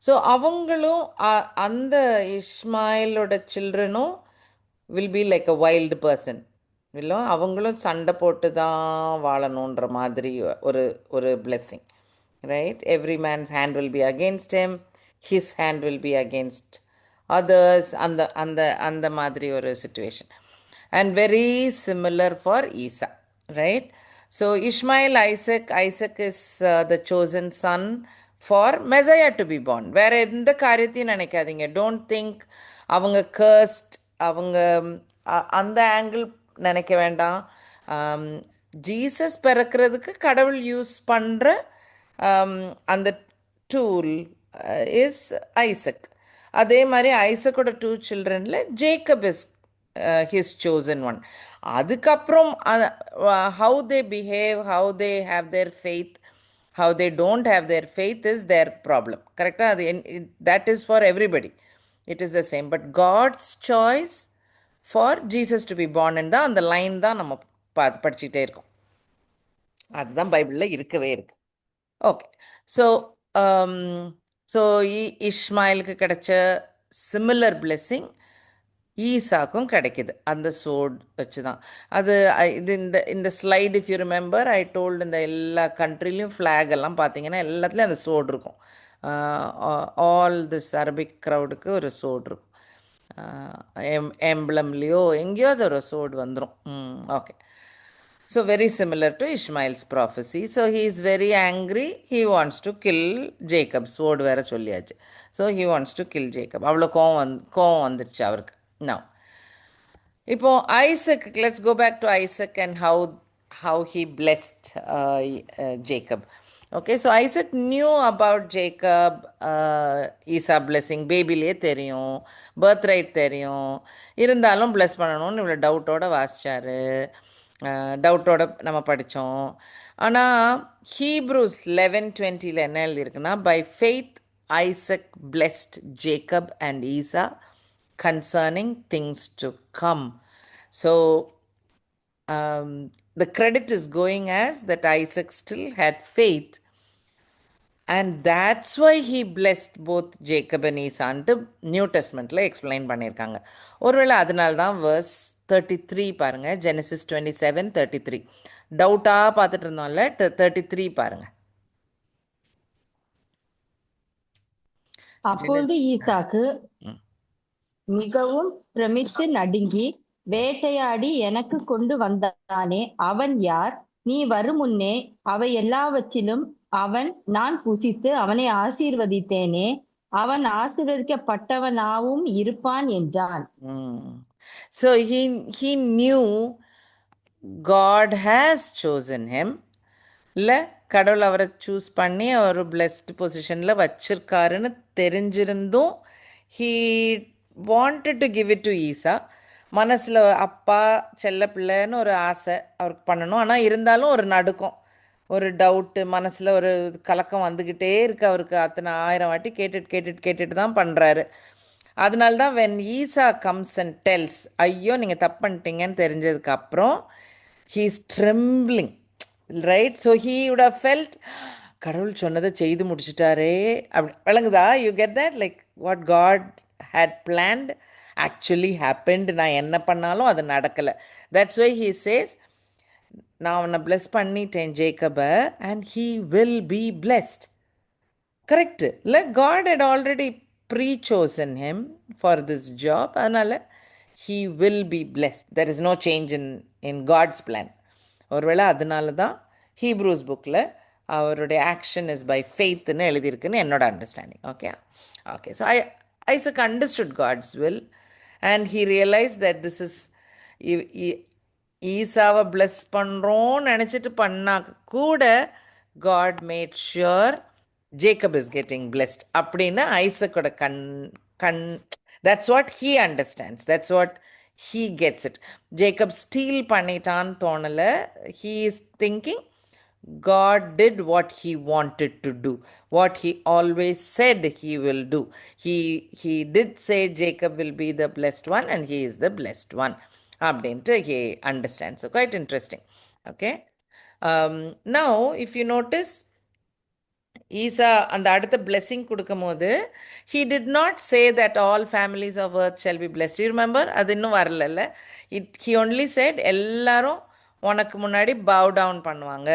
ஸோ அவங்களும் அந்த இஸ்மாயிலோட சில்ட்ரனும் will be like a wild person. இல்லை, அவங்களும் சண்டை போட்டு தான் வாழணுன்ற மாதிரி ஒரு blessing, right? Every man's hand will be against him, his hand will be against others, அந்த மாதிரி ஒரு situation. And very similar for Isa, right? So Ishmael, Isaac is the chosen son for Messiah to be born. வேற எந்த காரியத்தையும் நினைக்காதீங்க. Don't think அவங்க cursed, அவங்க அந்த ஆங்கிள் நினைக்க வேண்டாம். ஜீசஸ் பிறக்கிறதுக்கு கடவுள் யூஸ் பண்ணுற அந்த டூல் இஸ் ஐசக். அதே மாதிரி ஐசக்கோட 2 childrenல Jacob is his chosen one. அதுக்கப்புறம் how they behave, how they have their faith, how they don't have their faith is their problem. கரெக்டாக? அது that is for everybody. It is the same. But God's choice for Jesus to be born in தான் அந்த லைன் தான் நம்ம படிச்சுக்கிட்டே இருக்கோம். அதுதான் பைபிளில் இருக்கவே இருக்கு. ஓகே, ஸோ இஸ்மாயிலுக்கு கிடைச்ச சிமிலர் பிளெஸ்ஸிங் ஈசாக்கும் கிடைக்குது அந்த சோட் வச்சு தான். அது இது இந்த இந்த slide if you remember I told இந்த எல்லா கண்ட்ரிலையும் ஃப்ளாக் எல்லாம் பார்த்தீங்கன்னா எல்லாத்துலேயும் அந்த சோடு இருக்கும். ஆல் திஸ் அரபிக் க்ரௌடுக்கு ஒரு சோடு இருக்கும். எம்ப்ளம்லேயோ எங்கேயோ அது ஒரு சோடு வந்துடும். Okay. So very similar to Ishmael's prophecy. So he is very angry. He wants to kill Jacob. Sword வேற சொல்லியாச்சு. So he wants to kill Jacob. அவ்வளோ கோவம் வந்துருச்சு அவருக்கு. Now, இப்போ Isaac, let's go back to Isaac and how he blessed Jacob. Okay, so Isaac knew about Jacob, Esau blessing, பேபிலேயே தெரியும், birthright தெரியும், இருந்தாலும் bless பண்ணணும்னு இவ்வளோ டவுட்டோட வாசிச்சாரு, டவுட்டோட நம்ம படித்தோம். ஆனால் ஹீப்ரூஸ் 11:20 என்ன எழுதியிருக்குன்னா, by faith Isaac blessed Jacob and Esau concerning things to come. So the credit is going as that Isaac still had faith, and that's why he blessed both Jacob and Esau ன்ட்டு நியூ டெஸ்ட்மெண்ட்டில் எக்ஸ்பிளைன் பண்ணியிருக்காங்க. ஒருவேளை அதனால தான் verse 33 பாருங்க, Genesis 27:33. டவுட்டாக பார்த்துட்டு இருந்தோம்ல, 33 பாருங்க. அப்பொழுது ஈசாக்கு மிகவும் பிரமித்து நடுங்கி, வேட்டையாடி எனக்கு கொண்டு வந்தானே அவன் யார்? நீ வரும் முன்னே அவை எல்லாவற்றிலும் நான் புசித்து அவனை ஆசீர்வதித்தேனே, அவன் ஆசீர்வதிக்கப்பட்டவனாவும் இருப்பான் என்றான். So he knew God has chosen him. இல்லை, கடவுள் அவரை சூஸ் பண்ணி அவர் பிளெஸ்ட் பொசிஷனில் வச்சிருக்காருன்னு தெரிஞ்சிருந்தும் he wanted to give it to ஈசா. மனசில் அப்பா செல்ல பிள்ளைன்னு ஒரு ஆசை அவருக்கு பண்ணணும். ஆனால் இருந்தாலும் ஒரு நடுக்கம், ஒரு டவுட்டு, மனசில் ஒரு கலக்கம் வந்துக்கிட்டே இருக்கு அவருக்கு. அத்தனை 1000 வாட்டி கேட்டுட்டு தான் பண்ணுறாரு. அதனால தான் when Isha comes and tells, ஐயோ நீங்கள் தப்பு பண்ணிட்டீங்கன்னு தெரிஞ்சதுக்கப்புறம் he is trembling, right? So he would have felt, கடவுள் சொன்னதை செய்து முடிச்சிட்டாரே அப்படி. விளங்குதா? You get that? Like what God had planned actually happened. நான் என்ன பண்ணாலும் அது நடக்கலை. That's why he says, நான் அவனை bless பண்ணிட்டேன் ஜேக்கபை, and he will be blessed. Correct இல்லை? God had already pre-chosen him for this job. அதனால் he will be blessed. There is no change in God's plan. ஒருவேளை அதனால தான் ஹீப்ரூஸ் புக்கில் அவருடைய ஆக்ஷன் இஸ் பை ஃபெய்த்னு எழுதியிருக்குன்னு என்னோட understanding. Okay. So Isaac understood God's will and he realized that this is ஈசாவை பிளஸ் பண்ணுறோன்னு நினச்சிட்டு பண்ணால் கூட God made sure Jacob is getting blessed அப்படின்னு ஐசக்கோட that's what he understands, that's what he gets it. Jacob steal பண்ணிட்டான்னு தோணலை. He is thinking God did what he wanted to do, what he always said he will do. He did say Jacob will be the blessed one and he is the blessed one அப்படின்ட்டு he understands. So quite interesting. Okay. Now if you notice, ஈசா அந்த அடுத்த பிளெஸிங் கொடுக்கும் போது he did not say that all families of earth shall be blessed. You remember? அது இன்னும் வரல. He only said எல்லாரும் உனக்கு முன்னாடி bow down பண்ணுவாங்க.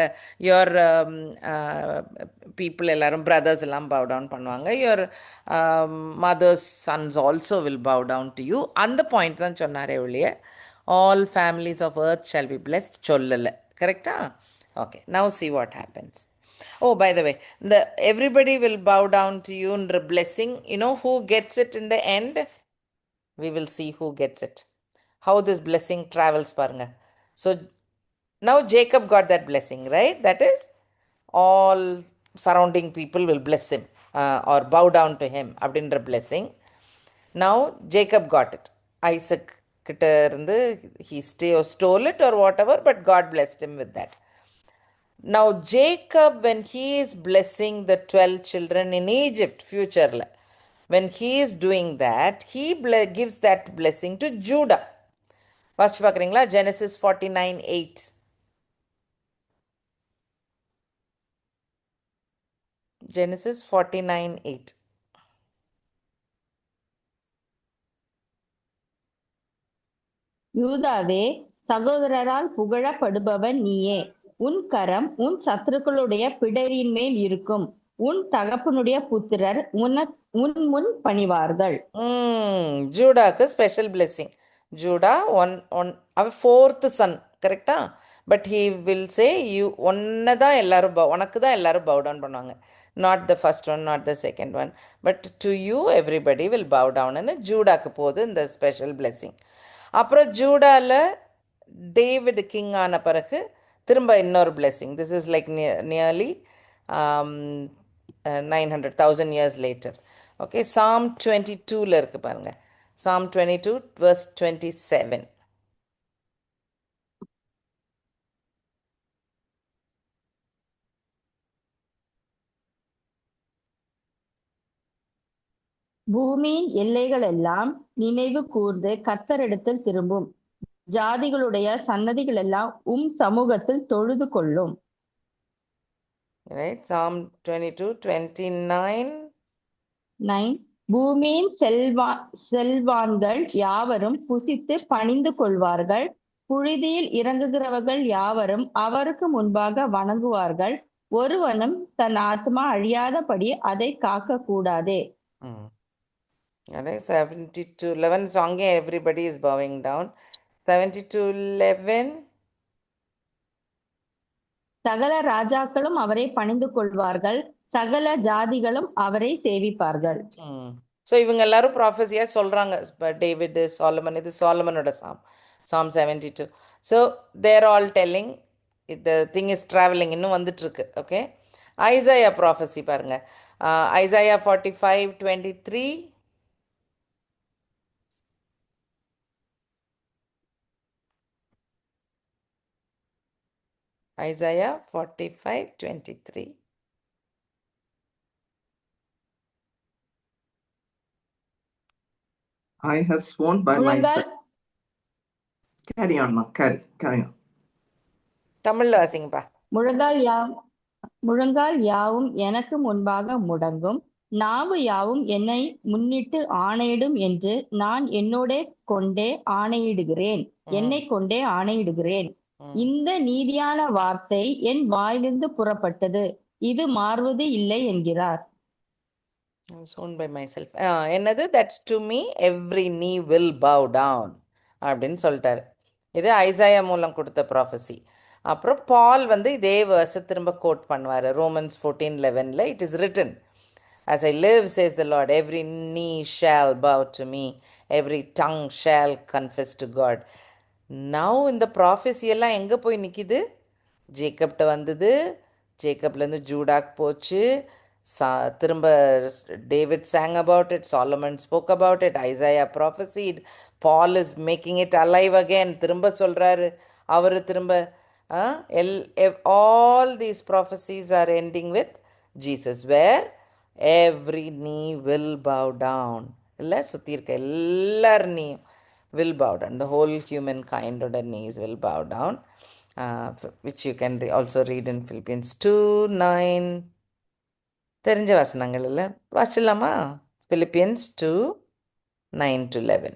your people எல்லாரும் brothers எல்லாம் bow down பண்ணுவாங்க. your mother's sons also will bow down to you. அந்த பாயிண்ட் தான் சொன்னாரே ஒழிய all families of earth shall be blessed சொல்லலை. கரெக்டா? Okay, now see what happens. Oh, by the way, everybody will bow down to you in the blessing. You know who gets it in the end? We will see who gets it. How this blessing travels, paranga. So now Jacob got that blessing, right? That is, all surrounding people will bless him or bow down to him. Abdindra blessing. Now Jacob got it. Isaac கிட்ட இருந்து he stole it or whatever, but God blessed him with that. Now Jacob, when he is blessing the 12 children in Egypt, future, when he is doing that, he gives that blessing to Judah. First பார்க்குறீங்களா? Genesis 49:8. Genesis 49:8. யூதாவே, சகோதரரால் புகழப்படுபவன் நீயே. உன் கரம் உன் சத்துருக்களுடைய பிடரின் மேல் இருக்கும். உன் தகப்பனுடைய புத்திரர் உன் முன் பணிவார்கள். ஜூடாக்கு ஸ்பெஷல் பிளெஸ்ஸிங். ஜூடா அவன் ஃபோர்த் சன், கரெக்டா? But he will say you உனக்கு தான் எல்லாரும் பவ் டவுன் பண்ணுவாங்க. Not the first one, not the second one, but to you everybody will bow டவுன்னு ஜூடாக்கு போகுது இந்த ஸ்பெஷல் பிளெஸ்ஸிங். அப்புறம் ஜூடாவில் டேவிட் கிங் ஆன பிறகு திரும்ப இன்னொரு blessing. This is like nearly 900,000 years later. Okay, Psalm 22ல இருக்கு பாருங்க. Psalm 22 verse 27. பூமியின் எல்லைகள் எல்லாம் நினைவு கூர்ந்து கர்த்தரிடத்தில் திரும்பும். ஜாதிகளுடைய சன்னதிகள் எல்லாம் சமூகத்தில் தொழுது கொள்ளும். Right, Psalm 22:29. 9. பூமியின் செல்வான்கள் யாவரும் புசித்து பணிந்து கொள்வார்கள். புழுதியில் இறங்குகிறவர்கள் யாவரும் அவருக்கு முன்பாக வணங்குவார்கள். ஒருவனும் தன் ஆத்மா அழியாதபடி அதை காக்க கூடாதே. 72:11 song, everybody is bowing down. 72:11. சகல ராஜாக்களும் அவரை பணிந்து கொள்வார்கள். சகல ஜாதிகளும் அவரை சேவிப்பார்கள். ஸோ இவங்க எல்லாரும் ப்ராஃபஸியா சொல்றாங்க. டேவிட், சாலமன், இது சாலமனோட Psalm 72. So they're all telling the thing is travelling, இன்னும் வந்துட்டு இருக்கு. ஓகே, ஐசாயா ப்ராஃபஸி பாருங்க. Isaiah 45:23. Isaiah 45:23. I have sworn by myself. Carry on, ma. Carry on. தமிழ்ல வாசிங்கப்பா. முழங்கால் யாவும் எனக்கு முன்பாக முடங்கும், நாவு யாவும் என்னை முன்னிட்டு ஆணையிடும் என்று நான் என்னை கொண்டே ஆணையிடுகிறேன். இந்த நீதியான வார்த்தை என் வாயிலிருந்து புறப்பட்டது, இது மாறுவது இல்லை என்கிறார். Sworn by myself. என்னது? That's to me every knee will bow down அப்படின்னு சொல்லிட்டாரு. இது ஐசாயா மூலம் கொடுத்த ப்ராஃபஸி. அப்புறம் பால் இதே வேர்ஸை திரும்ப கோட் பண்ணுவார். Romans 14:11ல it is written, as I live, says the Lord, every knee shall bow to me, every tongue shall confess to God. Now இந்த ப்ராஃபஸி எல்லாம் எங்கே போய் நிற்கிது? ஜேக்கப்ட வந்தது, ஜேக்கப்லேருந்து ஜூடாக்கு போச்சு, திரும்ப David sang about it, Solomon spoke about it, Isaiah prophesied, Paul is making it alive again. திரும்ப சொல்றாரு அவரு திரும்ப. all these prophecies are ending with Jesus, where every knee will bow down. இல்லை, சுற்றி இருக்க எல்லார் நீயும் will bow down. The whole humankind or the knees will bow down, which you can also read in Philippians 2:9. தெரிஞ்ச வசனங்கள் இல்லை, வாசிடலாமா? Philippians 2:9-11.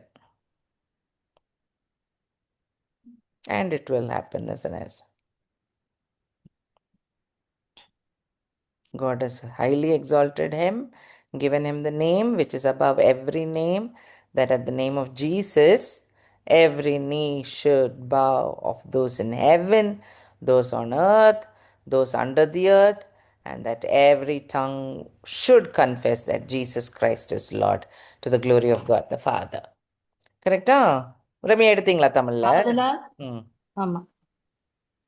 And it will happen, isn't it? God has highly exalted him, given him the name which is above every name, that at the name of Jesus every knee should bow, of those in heaven, those on earth, those under the earth, and that every tongue should confess that Jesus Christ is Lord, to the glory of God the Father. கரெக்டா? ரமி எடுத்தீங்களா தமிழ்ல? ஆமா.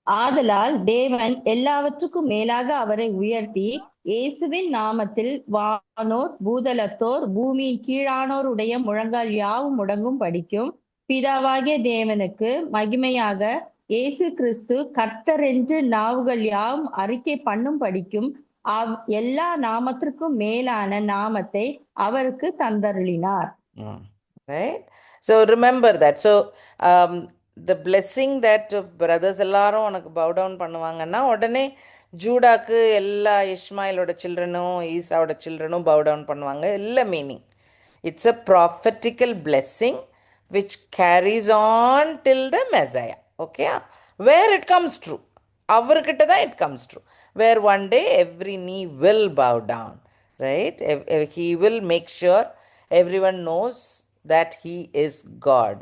ஆதலால் தேவன் எல்லாவற்றுக்கும் மேலாக அவரை உயர்த்தி இயேசுவின் நாமத்தில் வானோர், பூதலத்தோர், பூமியின் கீழானோருடைய முழங்கால் யாவும் முடங்கும் படிக்கும் பிதாவாகிய தேவனுக்கு மகிமையாக இயேசு கிறிஸ்து கர்த்தர் என்று நாவுகள் யாவும் அறிக்கை பண்ணும் படிக்கும் எல்லா நாமத்திற்கும் மேலான நாமத்தை அவருக்கு தந்தருளினார். Right? So remember that. So the blessing that brothers எல்லாரும் உனக்கு bow down பண்ணுவாங்கன்னா, உடனே ஜூடாக்கு எல்லா இஸ்மாயிலோட சில்ட்ரனும் ஈசாவோட சில்ட்ரனும் bow down பண்ணுவாங்க. இல்லை, meaning it's a prophetical blessing which carries on till the Messiah. Okay? Where it comes true. அவர்கிட்ட தான் it comes true. Where one day every knee will bow down. Right? He will make sure everyone knows that he is God.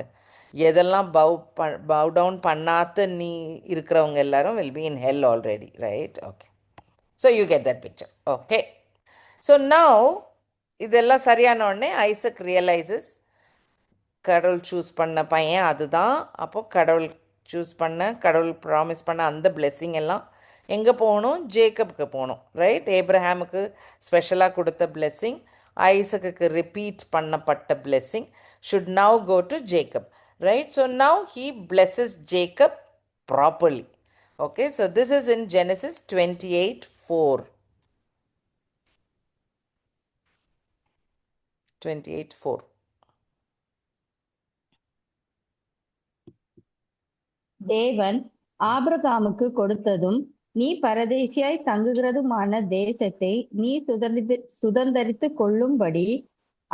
எதெல்லாம் bow down பண்ணாத நீ இருக்கிறவங்க எல்லாரும் will be in hell already. Right? Okay. So you get that picture. Okay. So now, இதெல்லாம் சரியான உடனே ஐசக் ரியலைசஸ் கடவுள் சூஸ் பண்ண பையன் அதுதான். அப்போது கடவுள் சூஸ் பண்ண, கடவுள் ப்ராமிஸ் பண்ண அந்த பிளெஸ்ஸிங் எல்லாம் எங்கே போகணும்? ஜேக்கப்புக்கு போகணும். ரைட்? ஏப்ரஹாமுக்கு ஸ்பெஷலாக கொடுத்த பிளெஸ்ஸிங், ஐசக்குக்கு ரிப்பீட் பண்ணப்பட்ட blessing should now go to Jacob. Right? So now he blesses Jacob properly. Okay, so this is in Genesis 28:4. 28:4. தேவன் ஆபிரகாமுக்கு கொடுத்ததும் நீ பரதேசியாய் தங்குகிறதுமான தேசத்தை நீ சுதந்தரித்துக் கொள்ளும்படி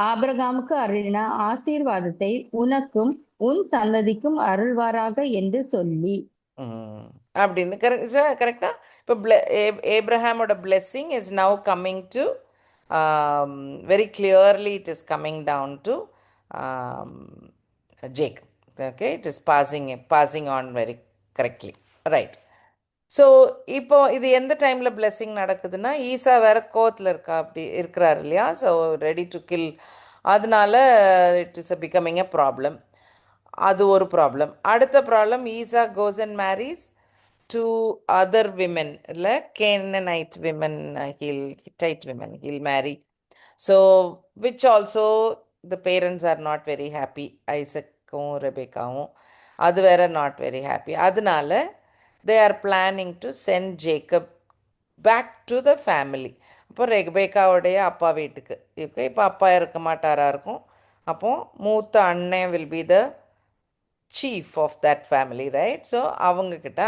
ஆபிரகாமுக்கு அருளின ஆசீர்வாதத்தை உனக்கும் உன் சந்ததிக்கும் அருள்வாராக என்று சொல்லி. அப்படின்னு கரெக்டா? இப்போ ஏப்ரஹாமோட blessing is now coming to very clearly it is coming down to Jacob. Okay, it is passing on very correctly. Right. So இப்போ இது எந்த டைமில் பிளெஸ்ஸிங் நடக்குதுன்னா, ஈசா வேற கோத்தில் இருக்கிறார் இல்லையா? So ready to kill. அதனால it is becoming a problem. அது ஒரு ப்ராப்ளம். அடுத்த problem, Esau goes and marries to other women, like Canaanite women, Hittite women, he'll marry. So, which also the parents are not very happy. Isaac-kum Rebecca-kum, adu vera not very happy. Adnala, they are planning to send Jacob back to the family. அப்போ ரெபேக்காவுடைய அப்பா வீட்டுக்கு. இப்போ அப்பா இருக்க மாட்டாரா இருக்கும். அப்போ மூத்த அண்ணன் will be the chief of that family, right? So அவங்கக்கிட்ட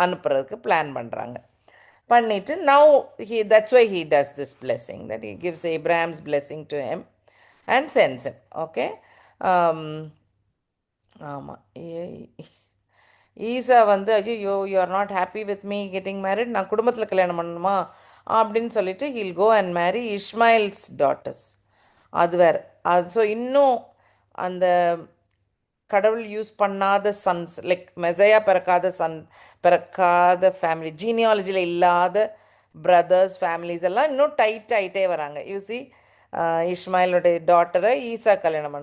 அனுப்புறதுக்கு பிளான் பண்ணுறாங்க. பண்ணிட்டு now that's why he does this blessing, that he gives Abraham's blessing to him and sends him. Okay. ஆமாம், ஈசா வந்து ஐயோ you are not happy with me getting married, நான் குடும்பத்தில் கல்யாணம் பண்ணணுமா அப்படின்னு சொல்லிட்டு he'll go and marry Ishmael's daughters. அது வேறு. ஸோ இன்னும் அந்த கடவுள் யூஸ் பண்ணாத சன்ஸ், லைக் மெசையா பிறக்காத ஃபேமிலி, ஜீனியாலஜியில் இல்லாத பிரதர்ஸ் ஃபேமிலிஸ் எல்லாம் இன்னும் டைட் ஆகிட்டே வராங்க. யூசி இஸ்மாயிலுடைய டாட்டரை ஈசா கல்யாணம்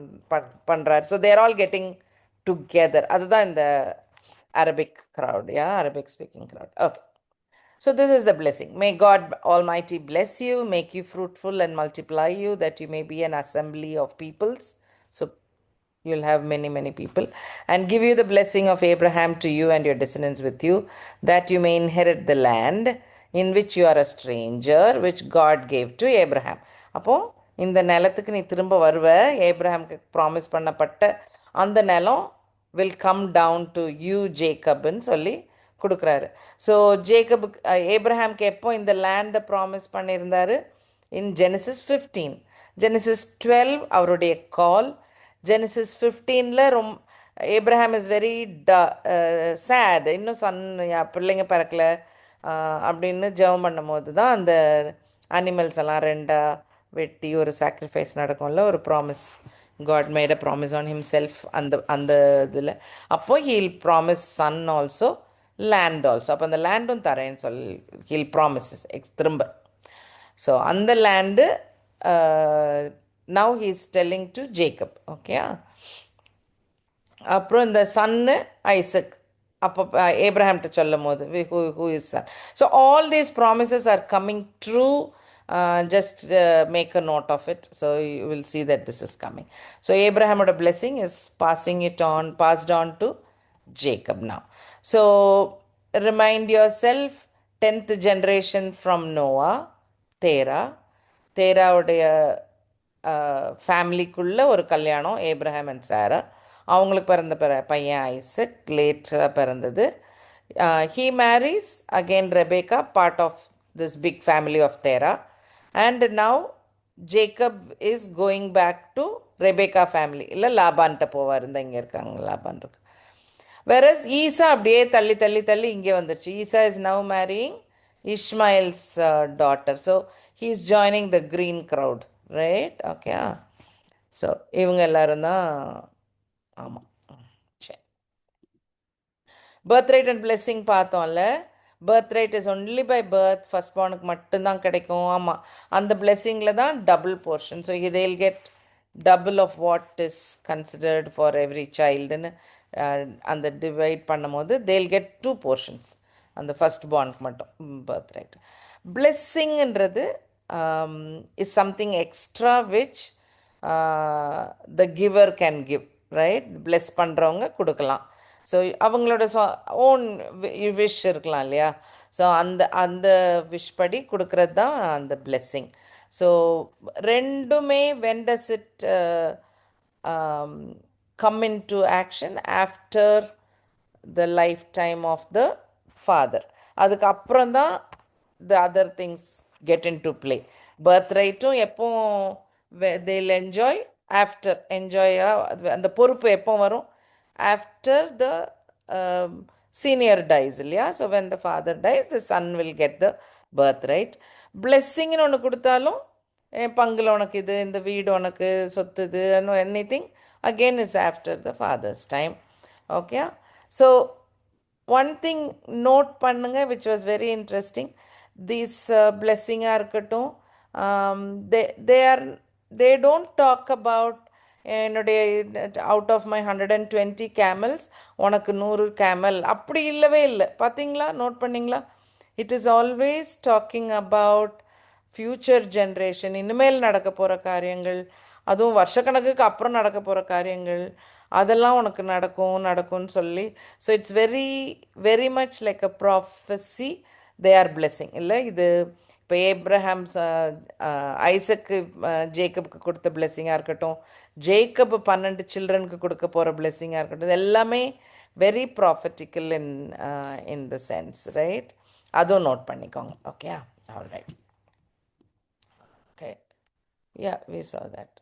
பண்ணுறாரு. So they're all getting together. அதுதான் இந்த Arabic crowd, Arabic speaking crowd. Okay. So this is the blessing. May God Almighty bless you, make you fruitful and multiply you, that you may be an assembly of peoples. So you'll have many, many people. And give you the blessing of Abraham to you and your descendants with you, that you may inherit the land in which you are a stranger, which God gave to Abraham. அப்போ இந்த நிலத்துக்கு நீ திரும்ப வருவ, ஏப்ரஹாமுக்கு ப்ராமிஸ் பண்ணப்பட்ட அந்த நிலம் will come down to you, Jacobன்னு சொல்லி கொடுக்குறாரு. ஸோ ஜேக்கபுக்கு ஏப்ரஹாம்க்கு எப்போ இந்த லேண்டை ப்ராமிஸ் பண்ணியிருந்தாரு? இன் Genesis 15. Genesis 12 அவருடைய கால். Genesis 15 Abraham is very sad, இன்னும் பிள்ளைங்க பிறக்கல அப்படின்னு ஜெபம் பண்ணும் போது தான் அந்த அனிமல்ஸ் எல்லாம் ரெண்டாக வெட்டி ஒரு சாக்ரிஃபைஸ் நடக்கும்ல, ஒரு promise. God made a promise on himself அந்த இதில். அப்போ he'll promise son also, land also. அப்போ அந்த லேண்டும் தரேன்னு சொல்லி he'll promise திரும்ப. ஸோ அந்த land now he is telling to Jacob. Okay. அப்புறம் இந்த சன்னு ஐசக் அப்போ ஏப்ரஹாம்கிட்ட சொல்லும் போது who is son. So all these promises are coming true. Just make a note of it, so you will see that this is coming. So Abraham's blessing is passed on to Jacob now. So remind yourself, 10th generation from Noah, தேராவுடைய ஃபேமிலிக்குள்ள ஒரு கல்யாணம், ஏப்ரஹாம் அண்ட் சாரா. அவங்களுக்கு பிறந்த பையன் ஐசக், லேட்டராக பிறந்தது. He marries again Rebecca, part of this big family of Terah. And now Jacob is going back to Rebecca family இல்லை லாபான்ட்ட போவார். இந்த இங்கே இருக்காங்க, லாபான் இருக்கு. Whereas ஈசா அப்படியே தள்ளி தள்ளி தள்ளி இங்கே வந்துருச்சு. Esau is now marrying Ishmael's daughter. So he is joining the green crowd, right? Okay. So இவங்க எல்லாரும் தான். ஆமாம், சரி. பர்த் ரைட் அண்ட் பிளெஸ்ஸிங் பார்த்தோம்ல. Birth right is only by birth, first பார்னுக்கு மட்டும்தான் கிடைக்கும். ஆமாம், அந்த பிளெஸ்ஸிங்கில் தான் double portion. So they'll get double of what is considered for every childன்னு அந்த டிவைட் பண்ணும்போது they'll get 2 portions அந்த ஃபர்ஸ்ட் பார்னுக்கு மட்டும் birth right. பிளெஸ்ஸிங்ன்றது is something extra which the giver can give, right? Bless பண்ணுறவங்க கொடுக்கலாம். ஸோ அவங்களோட ஓன் விஷ் இருக்கலாம் இல்லையா? ஸோ அந்த விஷ் படி கொடுக்கறது தான் அந்த பிளெஸ்ஸிங். ஸோ ரெண்டுமே when does it come into action? After the lifetime of the father. அதுக்கு அப்புறம் தான் the other things get into play. பர்த்ரைட்டும் எப்போ they'll enjoy after, அந்த பொறுப்பு எப்போ வரும்? After the senior dies இல்லையா? So when the father dies, the son will get the birthright. பிளெஸ்ஸிங்னு ஒன்று கொடுத்தாலும் பங்குல உனக்கு இது, இந்த வீடு உனக்கு, சொத்து இது, anything again is after the father's time. Okay. So one thing note பண்ணுங்க which was very interesting. This blessing இருக்கட்டும், they don't talk about என்னுடைய அவுட் ஆஃப் மை 120 camels உனக்கு 100 camel, அப்படி இல்லவே இல்லை. பார்த்தீங்களா? நோட் பண்ணிங்களா? It is always talking about future generation, இனிமேல் நடக்க போகிற காரியங்கள், அதுவும் வருஷக்கணக்குக்கு அப்புறம் நடக்க போகிற காரியங்கள், அதெல்லாம் உனக்கு நடக்கும்னு சொல்லி. So it's very very much like a prophecy. They are blessing இல்லை? இது இப்போ ஏப்ரஹாம்ஸ் ஐசக்கு ஜேக்கப்புக்கு கொடுத்த பிளெஸ்ஸிங்காக இருக்கட்டும், ஜேக்கப் 12 சில்ட்ரனுக்கு கொடுக்க போகிற பிளெஸ்ஸிங்காக இருக்கட்டும், இது எல்லாமே very prophetical in the sense, right? அதுவும் நோட் பண்ணிக்கோங்க. Okay, all right. Okay, yeah, we saw that.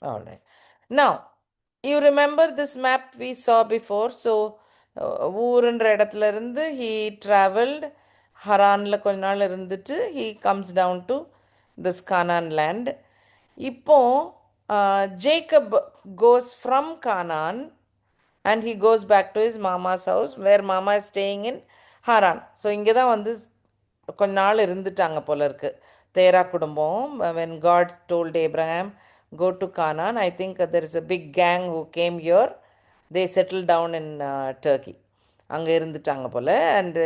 All right. Now, you remember this map we saw before. So, ஊருன்ற இடத்துல இருந்து he traveled, ஹரானில் கொஞ்ச நாள் இருந்துட்டு he comes down to this Canaan land. இப்போ Jacob goes from Canaan and he goes back to his mama's house where mama is staying in Haran. So இங்கே தான் வந்து கொஞ்ச நாள் இருந்துட்டாங்க போல இருக்கு தேரா குடும்பம். when God told Abraham go to Canaan, I think there is a big gang who came here. They settled down in Turkey. அங்கே இருந்துட்டாங்க போல். And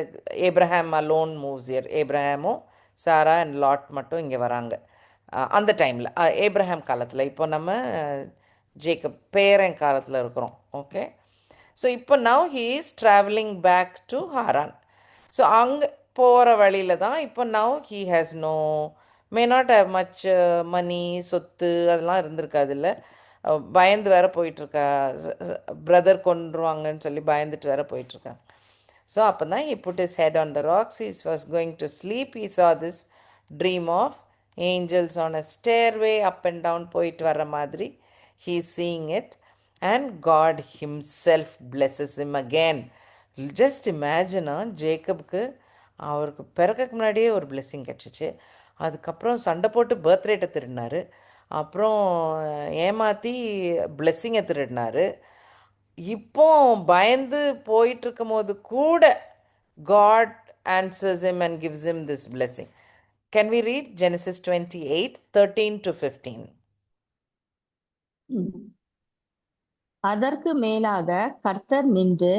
Abraham alone moves here. ஏப்ரஹாமும் சாரா அண்ட் லாட் மட்டும் இங்கே வராங்க அந்த டைமில், ஏப்ரஹாம் காலத்தில். இப்போ நம்ம ஜேக்கப் பேரன் காலத்தில் இருக்கிறோம். ஓகே. ஸோ இப்போ now he is travelling back to Haran. So அங்கே போகிற வழியில் தான் இப்போ now he has may not have much money, சொத்து அதெல்லாம் இருந்திருக்காது இல்லை. பயந்து வேற போயிட்டுருக்கா, பிரதர் கொண்டுருவாங்கன்னு சொல்லி பயந்துட்டு வேற போயிட்டுருக்காங்க. ஸோ அப்போ தான் he put his head on the rocks. He was going to sleep. He saw this dream of angels on a stairway up and down போயிட்டு வர்ற மாதிரி. He is seeing it and God himself blesses him again. Just imagine, ஜேக்கப்க்கு அவருக்கு பிறக்கக்கு முன்னாடியே ஒரு பிளெஸ்ஸிங் கிடச்சிச்சு. அதுக்கப்புறம் சண்டை போட்டு பர்த்ரேட்டை திருடினார். அப்புறம் ஏமாற்றி பிளெஸ்ஸிங்கை திருடினார். இப்போ பயந்து போயிட்டுருக்கும் போது கூட God answers him and gives him this blessing. Can we read Genesis 28:13-15? அதற்கு மேலாக கர்த்தர் நின்று,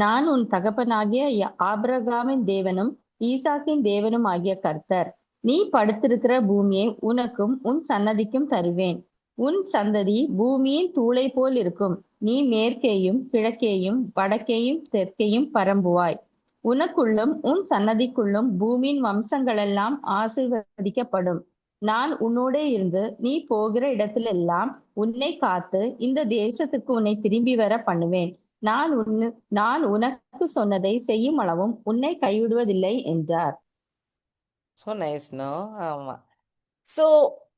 நான் உன் தகப்பனாகிய ஆபிரகாமின் தேவனும் ஈசாக்கின் தேவனும் ஆகிய கர்த்தர். நீ படுத்திருக்கிற பூமியை உனக்கும் உன் சன்னதிக்கும் தருவேன். உன் சந்ததி பூமியின் தூளை போல் இருக்கும். நீ மேற்கேயும் கிழக்கேயும் வடக்கேயும் தெற்கேயும் பரம்புவாய். உனக்குள்ளும் உன் சன்னதிக்குள்ளும் பூமியின் வம்சங்களெல்லாம் ஆசீர்வதிக்கப்படும். நான் உன்னோடே இருந்து நீ போகிற இடத்திலெல்லாம் உன்னை காத்து இந்த தேசத்துக்கு உன்னை திரும்பி வர பண்ணுவேன். நான் உனக்கு சொன்னதை செய்யும் அளவும் உன்னை கைவிடுவதில்லை என்றார். So nice, no? ஆமாம். ஸோ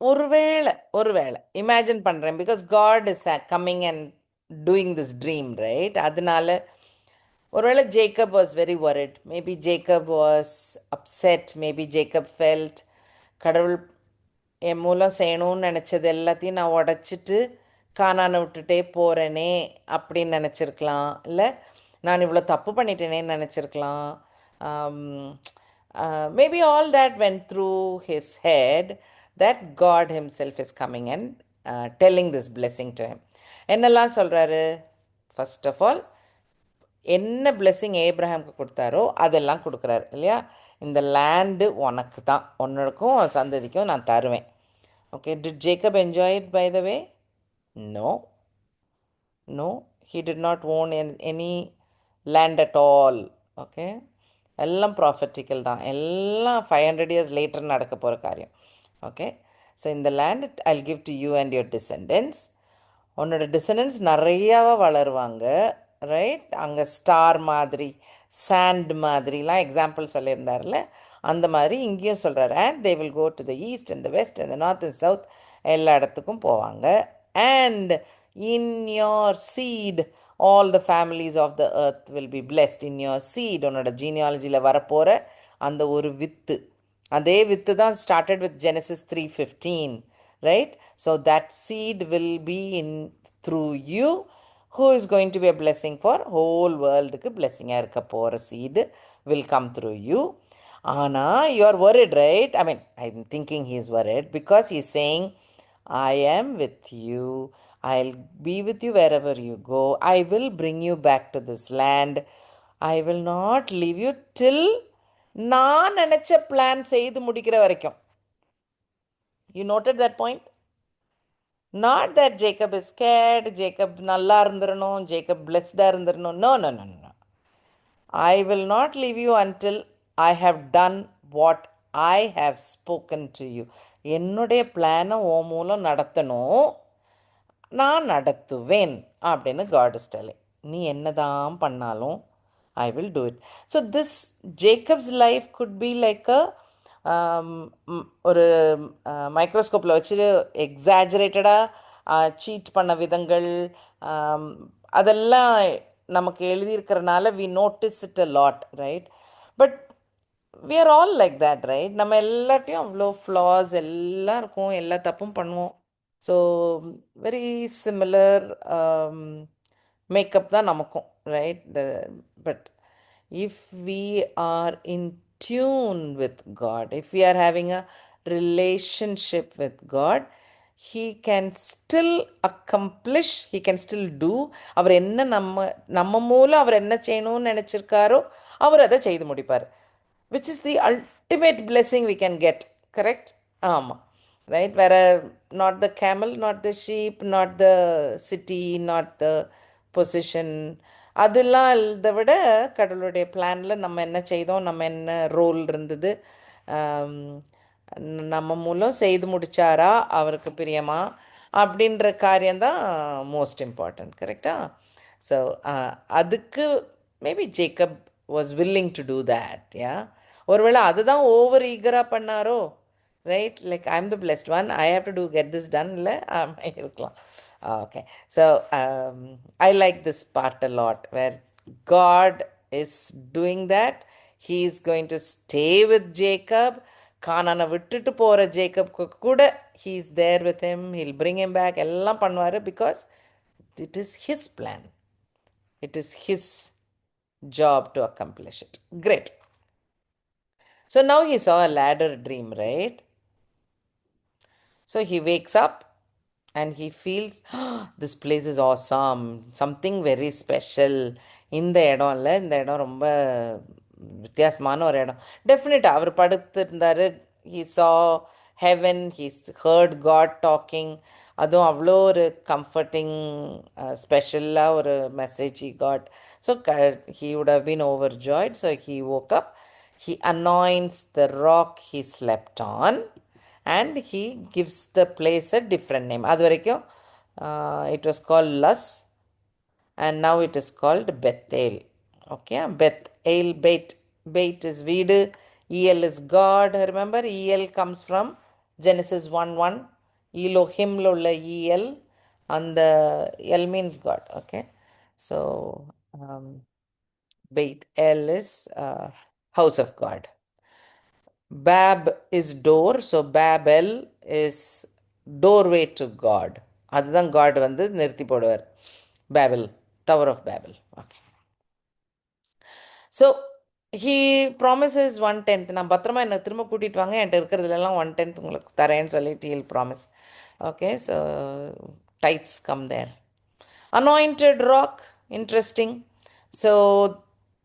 ஒருவேளை இமேஜின் பண்ணுறேன், because God is coming and doing this dream, right? அதனால ஒருவேளை Jacob was very worried, maybe Jacob was upset, maybe Jacob felt கடவுள் என் மூலம் செய்யணும்னு நினச்சது எல்லாத்தையும் நான் உடச்சிட்டு கானானை விட்டுட்டே போகிறேனே அப்படின்னு நினச்சிருக்கலாம். இல்லை நான் இவ்வளோ தப்பு பண்ணிட்டேனேன்னு நினச்சிருக்கலாம். Maybe all that went through his head, that God himself is coming and telling this blessing to him. என்னெல்லாம் சொல்கிறாரு? ஃபர்ஸ்ட் ஆஃப் ஆல் என்ன blessing ஏப்ரஹாமுக்கு கொடுத்தாரோ அதெல்லாம் கொடுக்குறாரு இல்லையா? இந்த லேண்டு உனக்கு தான், உன்னோடக்கும் சந்ததிக்கும் நான் தருவேன். Okay, did Jacob enjoy it by the way? No, he did not own any land at all. Okay, எல்லாம் ப்ராஃபட்டிக்கல் தான், எல்லாம் 500 years later நடக்க போகிற காரியம். ஓகே, ஸோ இந்த land I'll give to you and your descendants. உன்னோட டிசெண்டன்ஸ் நிறையாவா வளருவாங்க, ரைட்? அங்கே ஸ்டார் மாதிரி, சாண்ட் மாதிரிலாம் எக்ஸாம்பிள் சொல்லியிருந்தார்ல, அந்த மாதிரி இங்கேயும் சொல்கிறார். And they will go to the east and the west and the north and south, எல்லா இடத்துக்கும் போவாங்க. And in your seed all the families of the earth will be blessed. In your seed, உன்னோட ஜீனியாலஜியில் வரப்போகிற அந்த ஒரு வித்து, அதே வித்து தான் started with Genesis 3:15, right? So that seed will be in through you, who is going to be a blessing for whole world-க்கு blessing-ஆ இருக்க போகிற seed will come through you. ஆனால் you are worried, right? I mean, I'm thinking he is worried because he is saying, I am with you, I'll be with you wherever you go, I will bring you back to this land, I will not leave you till நான் நினச்ச பிளான் செய்து முடிக்கிற வரைக்கும். You noted that point? Not that Jacob is scared, Jacob நல்லா இருந்துடணும், Jacob blessedஆ இருந்துடணும். No. I will not leave you until I have done what I have spoken to you. என்னுடைய பிளானை ஓ மூலம் நடத்தணும், நான் நடத்துவேன் அப்படின்னு God is telling. நீ என்னதான் பண்ணாலும் I will do it. So this Jacob's life could be like a ஒரு மைக்ரோஸ்கோப்பில் வச்சு எக்ஸாஜரேட்டடாக சீட் பண்ண விதங்கள் அதெல்லாம் நமக்கு எழுதியிருக்கிறனால we notice it a lot, right? But we are all like that, right? நம்ம எல்லாத்தையும் அவ்வளோ ஃப்ளாஸ் எல்லாம் இருக்கும், எல்லா தப்பும் பண்ணுவோம். ஸோ வெரி சிமிலர் மேக்கப் தான் நமக்கும், right? But if we are in tune with God, if we are having a relationship with God, he can still accomplish, he can still do. அவர் என்ன நம்ம மூலம் அவர் என்ன செய்யணும்னு நினச்சிருக்காரோ அவர் அதை செய்து முடிப்பார், which is the ultimate blessing we can get, correct? ஆமாம், right? வேற not the camel, not the sheep, not the city, not the position, அதெல்லாம் இதை விட கடவுளுடைய பிளானில் நம்ம என்ன செய்தோம், நம்ம என்ன ரோல் இருந்தது, நம்ம மூலம் செய்து முடித்தாரா அவருக்கு பிரியமா அப்படின்ற காரியம்தான் மோஸ்ட் இம்பார்ட்டண்ட், கரெக்டா? ஸோ அதுக்கு maybe Jacob was willing to do that. Yeah, ஒருவேளை அதுதான் ஓவர் ஈகராக பண்ணாரோ, right? Like I am the blessed one, I have to do get this done, இல்லை இருக்கலாம். Okay, so I like this part a lot where God is doing that. He is going to stay with Jacob. கானானை விட்டுட்டு போகிற ஜேக்கப்க்கு கூட he is there with him, he'll bring him back, எல்லாம் பண்ணுவார், because it is his plan, it is his job to accomplish it. Great. So now he saw a ladder dream, right? So he wakes up and he feels, this place is awesome, something very special. இந்த இடம் இல்லை, இந்த இடம் ரொம்ப வித்தியாசமான ஒரு இடம். டெஃபினட்டாக அவர் படுத்திருந்தார், he saw heaven, he heard God talking. அதுவும் அவ்வளோ ஒரு கம்ஃபர்டிங் ஸ்பெஷலாக ஒரு message he got. So he would have been overjoyed. So he woke up, he anoints the rock he slept on, and he gives the place a different name. அது வரைக்கும் it was called Luz, and now it is called Bethel. Okay, Bethel, Beit is வீடு, El is God. Remember, El comes from Genesis 1:1, Elohimல உள்ள EL, அந்த L means God, okay? So, Beit El is house of God. Bab is door, so Babel is doorway to God. அதுதான் God வந்து நிறுத்தி போடுவார். Babel, Tower of Babel. Okay. So, he promises 1/10. நான் பத்திரமா என்னை திரும்ப கூட்டிட்டு வாங்க, என்கிட்ட இருக்கிறதுலாம் 1/10 உங்களுக்கு தரேன்னு சொல்லிட்டு he'll promise. Okay, so tithes come there. Anointed rock, interesting. So,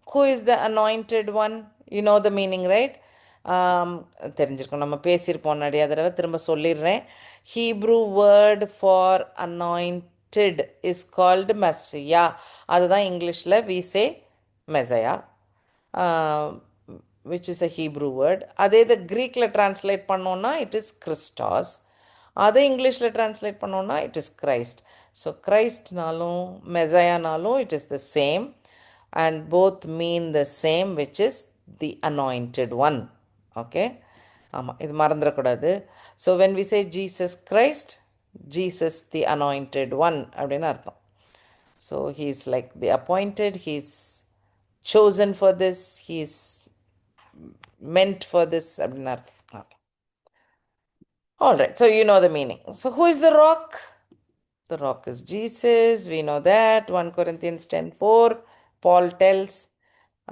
who is the anointed one? You know the meaning, right? தெரிஞ்சிருக்கும், நம்ம பேசியிருப்போம் நிறைய தடவை, திரும்ப சொல்லிடுறேன். Hebrew word for anointed is called Messiah. அதுதான் இங்கிலீஷில் we say மெசையா, which is a Hebrew word. அதே இது க்ரீக்கில் ட்ரான்ஸ்லேட் பண்ணோன்னா it is Christos. அதை இங்கிலீஷில் ட்ரான்ஸ்லேட் பண்ணோன்னா it is Christ. ஸோ கிரைஸ்ட்னாலும் மெசையானாலும் it is the same, and both mean the same, which is the anointed one. Okay, ஆமாம், இது மறந்துடக்கூடாது. So when we say Jesus Christ, Jesus the anointed one அப்படின்னு அர்த்தம். So he is like the appointed, he is chosen for this, he is meant for this அப்படின்னு அர்த்தம். Okay. All right, so you know the meaning. So who is the rock? The rock is Jesus, we know that. 1 Corinthians 10:4, Paul tells,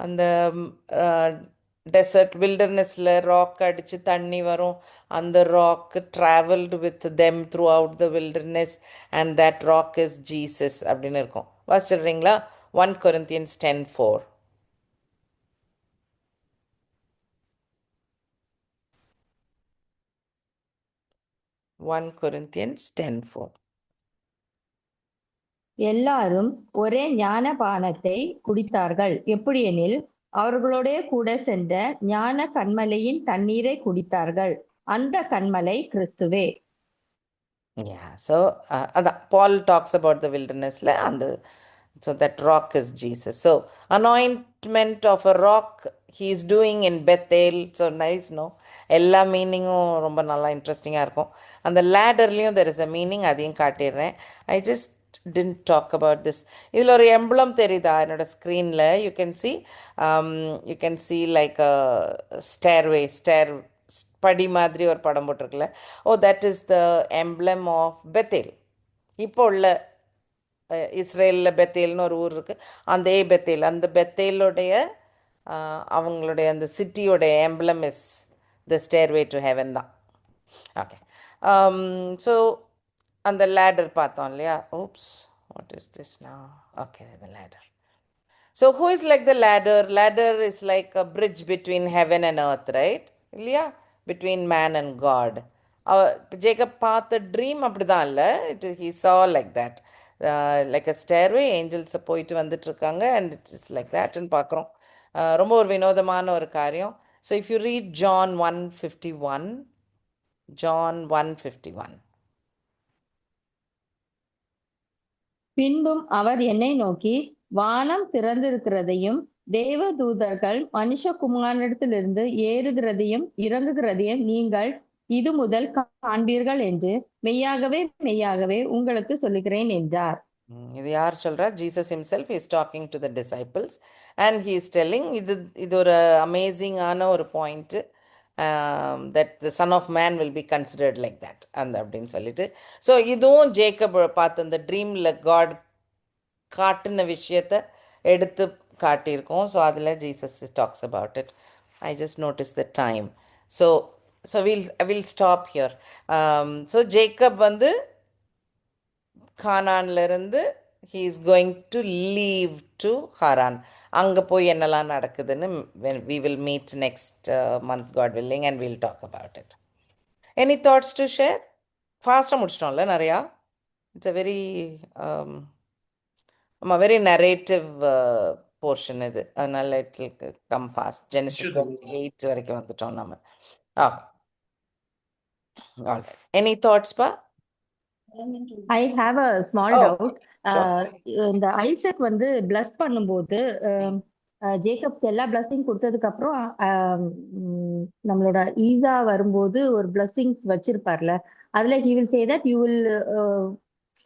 அந்த டெசர்ட் வில்டர்னஸ்ல ராக் அடித்து தண்ணி வரும், அந்த rock travelled with them through out the wilderness, and that rock is Jesus அப்படின்னு இருக்கும். வாசிச்சிடுறீங்களா? 1 Corinthians 10:4. எல்லாரும் ஒரே ஞானபானத்தை குடித்தார்கள். எப்படியெனில் அவர்களோடே கூட சென்ற ஞான கன்மலையின் தண்ணீரை குடித்தார்கள். அந்த கன்மலை கிறிஸ்துவே. Yeah, so Paul talks about the wilderness, so that rock is Jesus. So anointment of a rock he is doing in Bethel. So nice, no? எல்லா மீனிங்கும் ரொம்ப நல்லா இன்ட்ரெஸ்டிங்காக இருக்கும். அந்த லேடர்லேயும் there is a meaning, அதையும் காட்டிடுறேன். I just didn't talk about this. இதில் ஒரு எம்பளம் தெரியுதா என்னோட ஸ்க்ரீனில்? you can see like a stairway, படி மாதிரி ஒரு படம் போட்டிருக்குல்ல. that is the emblem of Bethel. இப்போ உள்ள இஸ்ரேலில் பெத்தேல்னு ஒரு ஊர் இருக்குது, அந்த பெத்தேல், அந்த பெத்தேலுடைய அவங்களுடைய அந்த சிட்டியோடைய emblem is the stairway to heaven தான். ஓகே, ஸோ அந்த லேடர் பார்த்தோம் இல்லையா? oops, what is this now? Okay, the ladder. So who is like the ladder? Ladder is like a bridge between heaven and earth, right? இல்லையா? Between man and God. Jacob பார்த்த ட்ரீம் அப்படிதான் இல்லை, he saw like that, like a stairway, angels போயிட்டு வந்துட்டு இருக்காங்க, and it is like that ன்னு பார்க்குறோம். ரொம்ப ஒரு வினோதமான ஒரு காரியம். So if you read John 1:51, John 1:51. பின்பும் அவர் என்னை நோக்கி, வானம் திறந்திருக்கிறதையும் தேவதூதர்கள் மனுஷகுமாரனிடத்திலிருந்து ஏறுகிறதையும் இறங்குகிறதையும் நீங்கள் இது முதல் காண்பீர்கள் என்று மெய்யாகவே உங்களுக்கு சொல்லுகிறேன் என்றார். இது யார் சொல்றா? Jesus himself is talking to the disciples, and he is telling, இது ஒரு அமேசிங்கான ஒரு point, that the son of man will be considered like that அந்த அப்படின்னு சொல்லிட்டு. ஸோ இதுவும் ஜேக்கப் பார்த்து அந்த ட்ரீமில் காட் காட்டின விஷயத்தை எடுத்து காட்டியிருக்கோம். ஸோ அதில் Jesus talks about it. I just notice the time. So we'll stop here. So Jacob வந்து கானான்லேருந்து he is going to leave to Haran. அங்கே போய் என்னெல்லாம் நடக்குதுன்னு we will meet next month, God willing, and we'll talk about it. Any thoughts to share? ஃபாஸ்ட்டாக முடிச்சிட்டோம்ல நிறையா. It's a very narrative portion இது, அதனால it will come fast. Genesis 28 வரைக்கும் வந்துட்டோம் நம்ம. All right. Any thoughts, Pa? I have a small doubt. Sure. இந்த ஐசக் வந்து பிளஸ் பண்ணும்போது ஜேக்கப்க்கு எல்லா பிளஸிங் கொடுத்ததுக்கு அப்புறம் நம்மளோட ஈசா வரும்போது ஒரு பிளஸிங்ஸ் வச்சிருப்பார்ல, அதுல he will say that you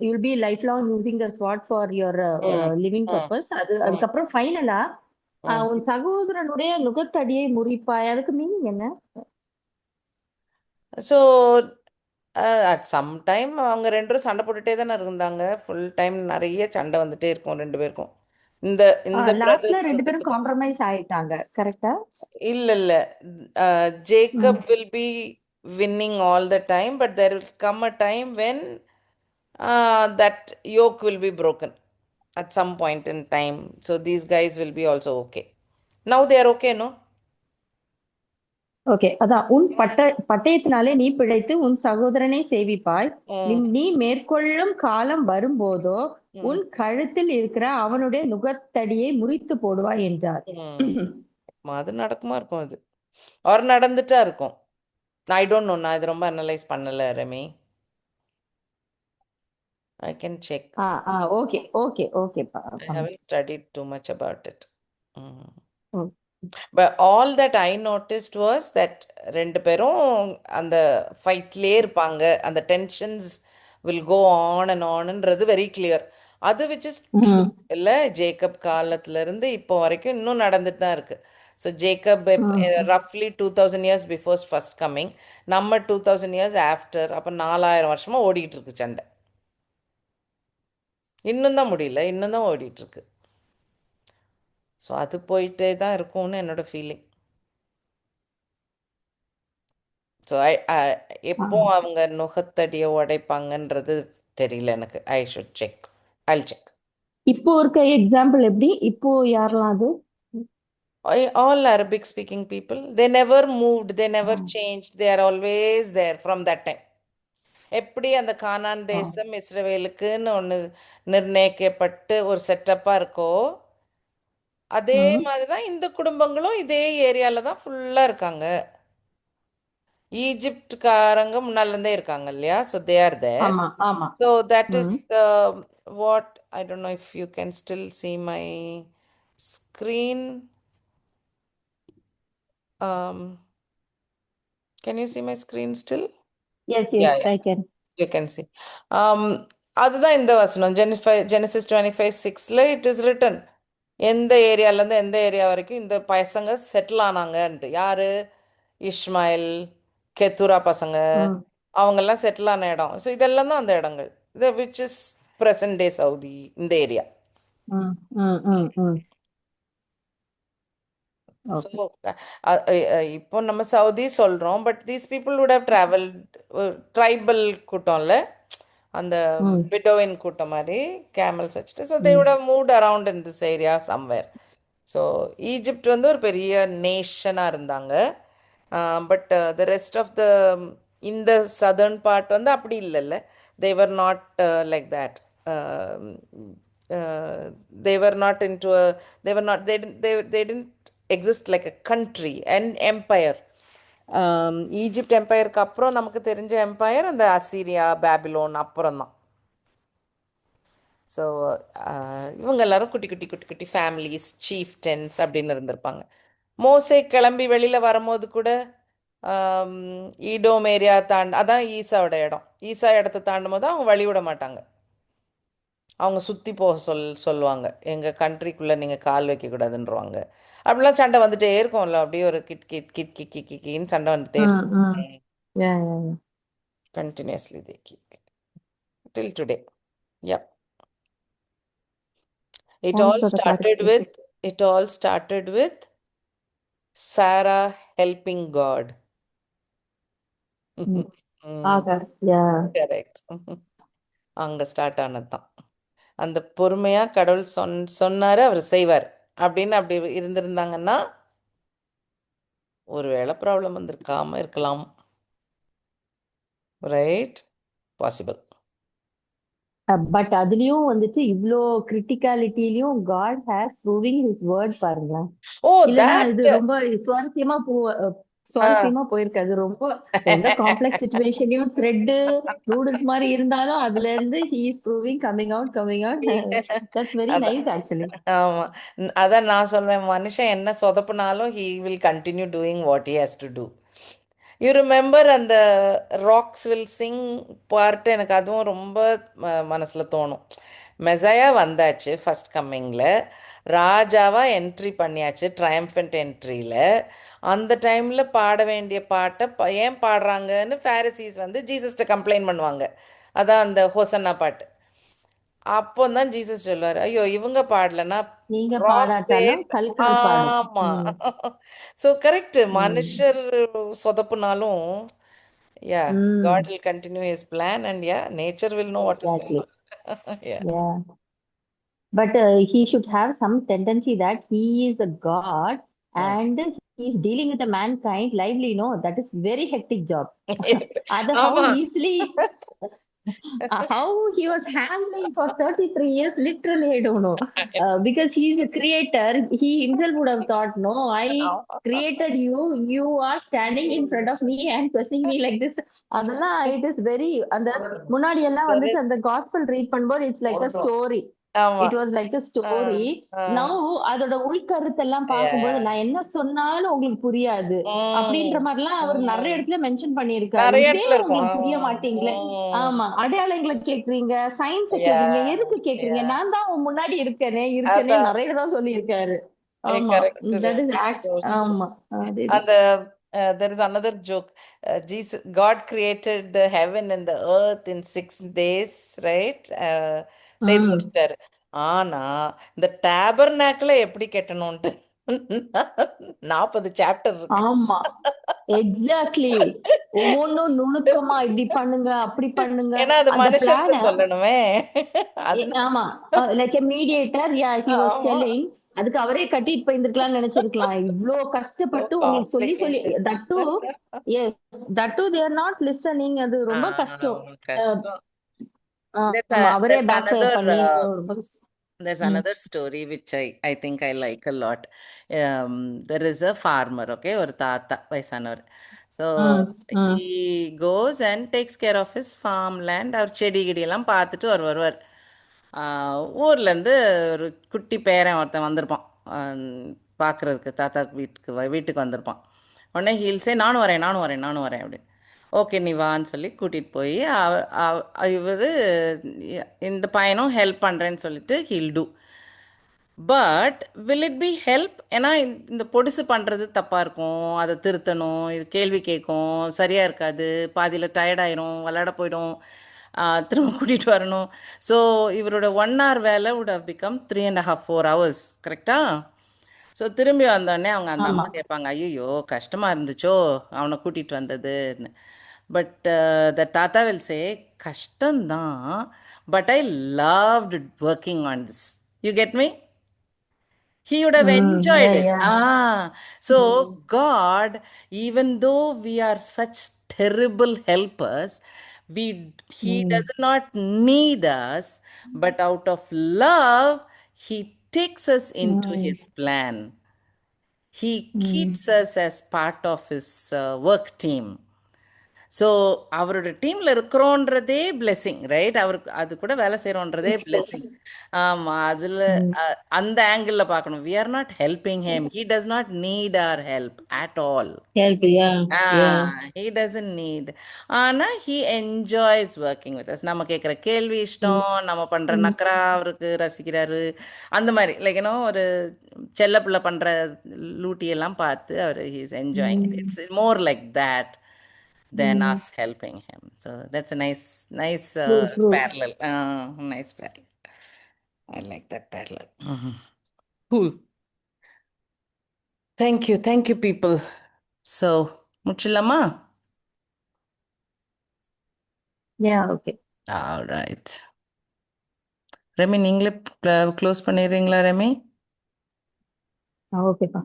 will be lifelong using the sword for your ம், living ம், purpose. ம், அதுக்கப்புறம் ஃபைனலா ம். உன் சகோதரனுடைய நுகத்தடியை முறிப்பாய், அதுக்கு மீனிங் என்ன? ஸோ அட் சம் டைம் அவங்க ரெண்டு பேரும் சண்டை போட்டுட்டே தானே இருந்தாங்க. ஃபுல் டைம் நிறைய சண்டை வந்துட்டே இருக்கும் ரெண்டு பேருக்கும். இந்த இந்த லாஸ்ட்ல பிரதர்ஸ் ரெண்டு பேரும் வந்ததுக்கு காம்ப்ரமைஸ் ஆயிட்டாங்க, கரெக்டா? இல்ல இல்ல Jacob will be winning all the time, but there will come a time when that yoke will be broken at some point in time. So these guys will be also okay. Now they are okay, no? Okay, அதான் உன் பட்டயத்தினாலே நீ பிழைத்து உன் சகோதரனை சேவிப்பாய். ம், நீ மேற்கொள்ளும் காலம் வரும்போதோ ம், உன் கழுத்தில் இருக்கிற அவனுடைய நுகத்தடியை முறித்து போடுவாய் என்றார். ம். அது நடக்குமா இருக்கும் அது, or நடந்துட்டா இருக்கும். ஐ டோன்ட் நோ, நான் இது ரொம்ப அனலைஸ் பண்ணல ரமி. I can check. Okay okay okay I haven't studied too much about it. Mm. ம். But all that I noticed was that ரெண்டு பேரும் அந்த ஃபைட்லேயே இருப்பாங்க, அந்த tensions will go on and onன்றது வெரி கிளியர். அது which is true இல்லை, ஜேக்கப் காலத்துல இருந்து இப்போ வரைக்கும் இன்னும் நடந்துட்டு தான் இருக்கு. ஸோ ஜேக்கப் ரஃப்லி 2000 years பிஃபோர் ஃபர்ஸ்ட் கம்மிங், நம்ம 2000 years ஆஃப்டர், அப்போ 4000 வருஷமா ஓடிட்டு இருக்கு சண்டை. இன்னும் தான் முடியல, இன்னும் தான் ஓடிட்டு இருக்கு. ஸோ அது போயிட்டே தான் இருக்கும்னு என்னோட ஃபீலிங். ஸோ எப்போ அவங்க நுகத்தடியை உடைப்பாங்கன்றது தெரியல எனக்கு. I should check, I check. இப்போ இருக்க எக்ஸாம்பிள் எப்படி? இப்போ யாரெல்லாம் அது? All Arabic speaking people, they never moved, they never changed, they are always there from that time. எப்படி அந்த கானான் தேசம் இஸ்ரவேலுக்குன்னு ஒன்று நிர்ணயிக்கப்பட்டு ஒரு செட்டப்பாக இருக்கோ, அதே மாதிரி தான் இந்த குடும்பங்களும் இதே ஏரியாவில் தான் ஃபுல்லாக இருக்காங்க. ஈஜிப்ட்காரங்க முன்னால இருந்தே இருக்காங்க இல்லையா? So they are there. ஆமா ஆமா. So that is what I don't know if you can still see my screen. Can you see my screen still? Yes Yeah, yes yeah. I can. You can see. அதுதான் இந்த வசனம் ஜெனிசிஸ் 25:6ல இட் இஸ் ரிட்டன். எந்த ஏரியாலேருந்து எந்த ஏரியா வரைக்கும் இந்த பசங்க செட்டில் ஆனாங்கன்ட்டு. யாரு? இஸ்மாயில், கெத்துரா பசங்க, அவங்கெல்லாம் செட்டில் ஆன இடம். ஸோ இதெல்லாம் தான் அந்த இடங்கள், இது which is present day Saudi, இந்த ஏரியா. ஸோ இப்போ நம்ம சவுதி சொல்கிறோம், but these people would have travel, tribal கூட்டம்ல, அந்த விடோவின் கூட்டம் மாதிரி கேமல்ஸ் வச்சுட்டு, so they would have moved around in this area somewhere. So Egypt வந்து ஒரு பெரிய நேஷனாக இருந்தாங்க. But the rest of the இந்த சதர்ன் பார்ட் வந்து அப்படி இல்லைல்ல. They were not like that. they were not into a, they were not, they didn't exist like a country and empire. Egypt எம்பையருக்கு அப்புறம் நமக்கு தெரிஞ்ச எம்பையர் அந்த அசீரியா, பேபிலோன் அப்புறம் தான். ஸோ இவங்க எல்லாரும் குட்டி குட்டி குட்டி குட்டி ஃபேமிலிஸ், சீஃப்டன்ஸ் அப்படின்னு இருந்திருப்பாங்க. மோசே கிளம்பி வெளியில் வரும்போது கூட ஈடோம் ஏரியா அதான் ஈசாவோட இடம். ஈசா இடத்த தாண்டும் போது அவங்க வழி விட மாட்டாங்க, அவங்க சுற்றி போக சொல்லுவாங்க, எங்கள் கண்ட்ரிக்குள்ளே நீங்கள் கால் வைக்கக்கூடாதுன்றவாங்க. அப்படிலாம் சண்டை வந்துட்டே இருக்கும்ல, அப்படியே ஒரு கிட் கிட் கிட் கிட் கிட் கின்னு சண்டை வந்துட்டே இருக்கும் continuously. they keep till today. Yeah. It all started with Sarah helping God. Correct. அங்க ஸ்டார்ட் ஆனது தான். அந்த பொறுமையா கடவுள் சொன்னாரு, அவர் செய்வார் அப்படின்னு அப்படி இருந்திருந்தாங்கன்னா ஒருவேளை ப்ராப்ளம் வந்திருக்காம இருக்கலாம். Right, possible. பட் அதுலயும் வந்துட்டு இவ்ளோ கிரிட்டிகாலிட்டிலயும் God has proving his word பாருங்களேன். ஓ இல்லனா that இது ரொம்ப சுவாரஸ்யமா சுவாரஸ்யமா போயிருக்கு. அது ரொம்ப எந்த காம்ப்ளெக்ஸ் சுச்சுவேஷனையும் த்ரெட் நூடுல்ஸ் மாதிரி இருந்தாலும் அதுல இருந்து he is proving coming out. That's very அதான் nice actually. ஆமா. அதான் நான் சொல்வேன், மனுஷன் என்ன சொதப்புனாலும் he will continue doing what he has to do. You remember அந்த ராக்ஸ் வில் சிங் பார்ட்டு, எனக்கு அதுவும் ரொம்ப மனசில் தோணும். மெசையா வந்தாச்சு ஃபர்ஸ்ட் கம்மிங்கில், ராஜாவா என்ட்ரி பண்ணியாச்சு ட்ரையம்ஃபண்ட் என்ட்ரியில். அந்த டைமில் பாட வேண்டிய பாட்டை ஏன் பாடுறாங்கன்னு ஃபேரிசீஸ் வந்து ஜீசஸ்ட்ட கம்ப்ளைண்ட் பண்ணுவாங்க. அதான் அந்த ஹோசன்னா பாட்டு. அப்போ தான் ஜீசஸ் சொல்லுவார், ஐயோ இவங்க பாடலன்னா நீங்க ராக்ஸே. பாடாட்டாலும் கல்கள் பாடும். ஆமா. ஸோ கரெக்ட், ம். மனுஷர் சொதப்புனாலும் yeah, God ம். will continue his plan, and yeah, nature will know what is going Exactly. on. Yeah. Yeah. But he should have some tendency that he is a god and he is dealing with the mankind lively. No, that is very hectic job. How ஆமா. easily, how he was handling for 33 years, literally, I don't know. Because he is a creator, he himself would have thought, no, I created you, you are standing in front of me and questioning me like this. அதெல்லாம் it is very, அந்த முன்னாடி எல்லாம் வந்துட்டு அந்த gospel read பண்ணும்போது it's like a story. ஆமா. It was like a story. Now அதோட உள்கருத்தெல்லாம் பார்க்கும்போது நான் என்ன சொன்னாலும் உங்களுக்கு புரியாது அப்படின்ற மாதிரிலாம் அவர் நிறைய இடத்துல மென்ஷன் பண்ணியிருக்காரு. நிறைய இதே இடத்துல இருக்கும். உங்களுக்கு புரிய மாட்டீங்களே. ஆமா, அடையாளங்களை கேக்குறீங்க, சயின்ஸ கேக்குறீங்க, எதுக்கு கேக்குறீங்க? நான் தான் உன் முன்னாடி இருக்கேனே அதான். நிறைய தடவை சொல்லியிருக்காரு. ஆமா, correct. that is act. ஆமா, அதேதான். And there is another joke. Jesus, God created the heaven and the earth in 6 days, right? செய்து முடிச்சிட்டாரு. ஆனா இந்த டேபர்நாக்கிள எப்படி கட்டணும்ட்டு 40 சாப்டர் இருக்கு. ஆமா, எக்ஸாக்ட்லி. ஒவ்வொன்னும் நுணுக்கமா இப்படி பண்ணுங்க, அப்படி பண்ணுங்க. ஏன்னா அது அந்த மனுஷனுக்கு பிளான, சொல்லணுமே. ஆமா, like a mediator, yeah, he was telling. அதுக்கு அவரே கட்டிட்டு போயிருந்திருக்கலாம்னு நினைச்சிருக்கலாம். இவ்ளோ கஷ்டப்பட்டு உங்களுக்கு சொல்லி that too, yes, that too they are not listening. அது ரொம்ப கஷ்டம். கஷ்டம். ஆமா, அவரே பேக் ஃபயர் பண்ணி ரொம்ப கஷ்டம். There's another story which I think I like a lot. There is a farmer, okay, ஒரு தாத்தா வயசானவர். So he goes and takes care of his farmland. அவர் செடி கிடியெல்லாம் பார்த்துட்டு வருவார். ஊர்லேருந்து ஒரு குட்டி பேரன் ஒருத்தன் வந்திருப்பான் பார்க்குறதுக்கு, தாத்தா வீட்டுக்கு வந்திருப்பான். உடனே ஹீல்ஸே நானும் வரேன் அப்படின்னு. ஓகே நீ வான்னு சொல்லி கூட்டிகிட்டு போய் இவர் இந்த பையனும் ஹெல்ப் பண்ணுறேன்னு சொல்லிட்டு he'll do. But will it be help? ஏன்னா இந்த பொடிசு பண்ணுறது தப்பாக இருக்கும், அதை திருத்தணும், இது கேள்வி கேட்கும், சரியாக இருக்காது, பாதியில் டயர்டாயிரும், விளையாட போயிடும், திரும்ப கூட்டிகிட்டு வரணும். ஸோ இவரோட 1 hour வேலை would have become 3.5-4 hours, கரெக்டாக? ஸோ திரும்பி வந்தோடனே அவங்க அந்த அம்மா கேட்பாங்க, ஐயோ கஷ்டமாக இருந்துச்சோ அவனை கூட்டிகிட்டு வந்ததுன்னு. பட் த தாத்தா வில் சே, கஷ்டம்தான், but I loved working on this. You get me? He would have enjoyed it. So God, even though we are such terrible helpers, he does not need us, but out of love, he takes us into his plan. He keeps us as part of his work team. So அவரோட டீமில் இருக்கிறோன்றதே பிளெஸ்ஸிங், ரைட்? அவருக்கு அது கூட வேலை செய்கிறோன்றதே பிளெஸ்ஸிங். ஆமாம், அதில் அந்த ஆங்கிளில் பார்க்கணும். We are not helping him, he does not need our help at all. He doesn't need. ஆனால் he enjoys working with us. நம்ம கேட்குற கேள்வி இஷ்டம், நம்ம பண்ணுற நக்கரா அவருக்கு ரசிக்கிறாரு. அந்த மாதிரி லைக் ஏன்னோ ஒரு செல்ல பிள்ளை பண்ணுற லூட்டியெல்லாம் பார்த்து அவர் he is enjoying. It's more like that than us helping him. So that's a nice parallel. Nice parallel. I like that parallel. Cool. Thank you people. So muchilama? Yeah, okay. All right. Remi, நீங்களே க்ளோஸ் பண்ணிடுறீங்களா ரெமி? ஓகேப்பா.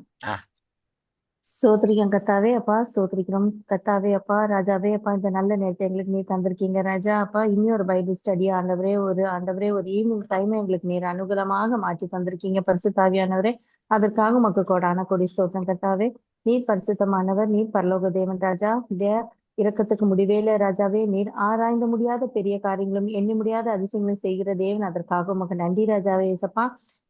ஸ்தோத்திரிக்கம் கர்த்தாவே அப்பா, ஸ்தோத்திரிக்கிறோம் கர்த்தாவே அப்பா, ராஜாவே அப்பா, இந்த நல்ல நேரத்தை எங்களுக்கு நீர் தந்திருக்கீங்க ராஜா அப்பா. இன்னொரு பைபிள் ஸ்டடி ஆண்டவரே, ஒரு ஈவினிங் டைம் எங்களுக்கு நீர் அனுகூலமாக மாற்றி தந்திருக்கீங்க பரிசுத்த ஆவியானவரே. அதற்காக உமக்கு கோடான கொடி ஸ்தோத்திரம் கர்த்தாவே. நீர் பரிசுத்தமானவர், நீர் பரலோக தேவன் ராஜா. உடைய இரக்கத்துக்கு முடிவேல ராஜாவே, நீர் ஆராய்ந்து முடியாத பெரிய காரியங்களும் எண்ணி முடியாத அதிசயங்களும் செய்கிற தேவன். அதற்காக உமக்கு நன்றி ராஜாவே. ஏசப்பா,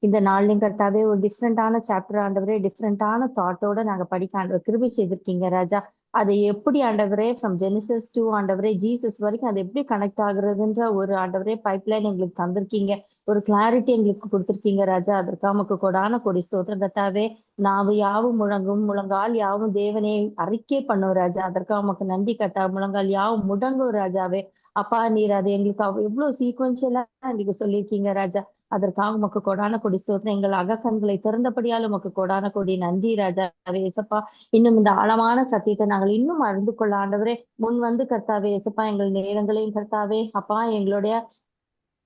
இந்த நாள்லையும் கர்த்தாவே ஒரு டிஃப்ரெண்டான சாப்டர் ஆண்டவரே, டிஃப்ரெண்டான தாட்டோட நாங்க படிக்க ஆண்டவர் கிருபை செய்திருக்கீங்க ராஜா. அதை எப்படி ஆண்டவரே ஃப்ரம் ஜெனிசஸ் டு ஆண்டவரே ஜீசஸ் வரைக்கும் அது எப்படி கனெக்ட் ஆகுறதுன்ற ஒரு ஆண்டவரே பைப்லைன் எங்களுக்கு தந்திருக்கீங்க. ஒரு கிளாரிட்டி எங்களுக்கு கொடுத்திருக்கீங்க ராஜா. அதற்காக உமக்கு கொடான கொடி ஸ்தோத்திரம் கர்த்தாவே. நாவு யாவும் முழங்கும், முழங்கால் யாவும் தேவனை அறிக்கை பண்ணும் ராஜா. அதற்காக உமக்கு நன்றி கர்த்தா. முழங்கால் யாவும் முடங்கும் ராஜாவே. அப்பா, நீர் அது எங்களுக்கு எவ்வளவு சீக்வன்ஷியலா எங்களுக்கு சொல்லியிருக்கீங்க ராஜா. அதற்காக உமக்கு கொடான கொடி ஸ்தோத்திரம். எங்கள் அகக்கண்களை திறந்தபடியால் உமக்கு கொடான கொடி நன்றி ராஜாவே. ஏசப்பா, இன்னும் இந்த ஆழமான சத்தியத்தை நாங்கள் இன்னும் அறிந்து கொள்ள ஆண்டவரே முன் வந்து கர்த்தாவே. ஏசப்பா, எங்கள் நேரங்களையும் கர்த்தாவே அப்பா, எங்களுடைய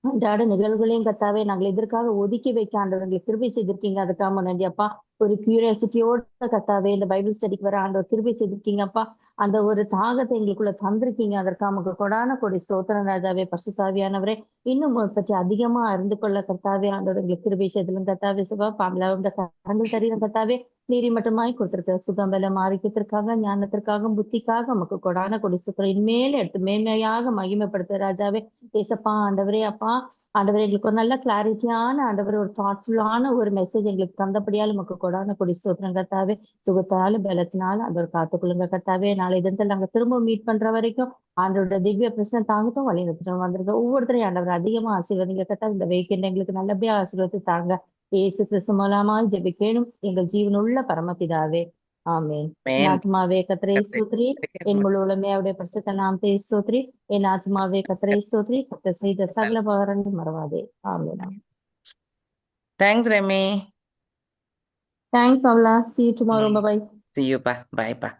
அன்றாட நிகழ்வுகளையும் கர்த்தாவே நாங்கள் எதற்காக ஒதுக்கி வைக்க ஆண்டவர்களை கிருபை செய்திருக்கீங்க. அதுக்காக நன்றி அப்பா. ஒரு கியூரியாசிட்டியோட கர்த்தாவே இந்த பைபிள் ஸ்டடிக்கு வர ஆண்டவர் கிருபை செய்திருக்கீங்க அப்பா. அந்த ஒரு தாகத்தை எங்களுக்குள்ள தந்திருக்கீங்க. அதற்காக நமக்கு கொடான கொடி ஸ்தோத்திரம் ராஜாவே. பரிசுத்தாவியானவரே, இன்னும் உம்மை பற்றி அதிகமா அறிந்து கொள்ள கர்த்தாவே ஆண்டவர் எங்களுக்கு கிருபை செய்திலும் கர்த்தாவே. சிவா பாம்பலா இந்த கரங்கள் தரீரம் கர்த்தாவே. நீரி மட்டுமாய் கொடுத்திருக்கிற சுகம்பலம் ஆரோக்கியத்திற்காக, ஞானத்திற்காக, புத்திக்காக நமக்கு கொடான கொடி ஸ்தோத்திரம் இன்மேல் எடுத்து மேன்மையாக மகிமைப்படுத்த ராஜாவே. ஏசப்பா ஆண்டவரே அப்பா, ஆண்டவரே எங்களுக்கு ஒரு நல்ல கிளாரிட்டியான ஆண்டவர் ஒரு தாட்ஃபுல்லான ஒரு மெசேஜ் எங்களுக்கு தந்தபடியால் நமக்கு கொடான கொடி ஸ்தோத்திரம் கர்த்தாவே. சுகத்தாலும் பலத்தினாலும் ஆண்டவர் காத்துக்கொள்ளுங்க கர்த்தாவே. நாளை தினத்தில் நாங்க திரும்ப மீட் பண்ற வரைக்கும் ஆண்டவரோட திவ்ய பிரச்சனை தாங்கட்டும், வழி நிறுத்தம் வந்திருக்க ஒவ்வொருத்தரையும் ஆண்டவர் அதிகமா ஆசீர்வதிங்க கர்த்தாவே. இந்த வீக்கெண்ட் எங்களுக்கு நல்லபடியா ஆசீர்வதித்து தாங்க. இயேசு கிறிஸ்து மூலமாய் ஜெபிக்கேனும் எங்கள் ஜீவனுள்ள பரமபிதாவே, ஆமென். என் Amen. ஆத்மாவே கர்த்தரை ஸ்தோத்திரி, என் முழு உலகமே அவருடைய பரிசுத்த நாமத்தை ஸ்தோத்திரி. என் ஆத்மாவே கர்த்தரை ஸ்தோத்திரி, கர்த்தர் செய்த சகல உபகாரங்கள் மறவாதே. ஆமென். Thanks, Remy. Thanks, Pavla. See you tomorrow. Mm. Bye-bye. See you, pa. Bye, pa.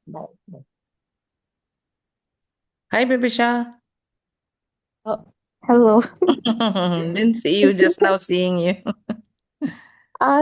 Bye. Bye. Hi, Bibisha. Oh, hello. Didn't see you, just now seeing you.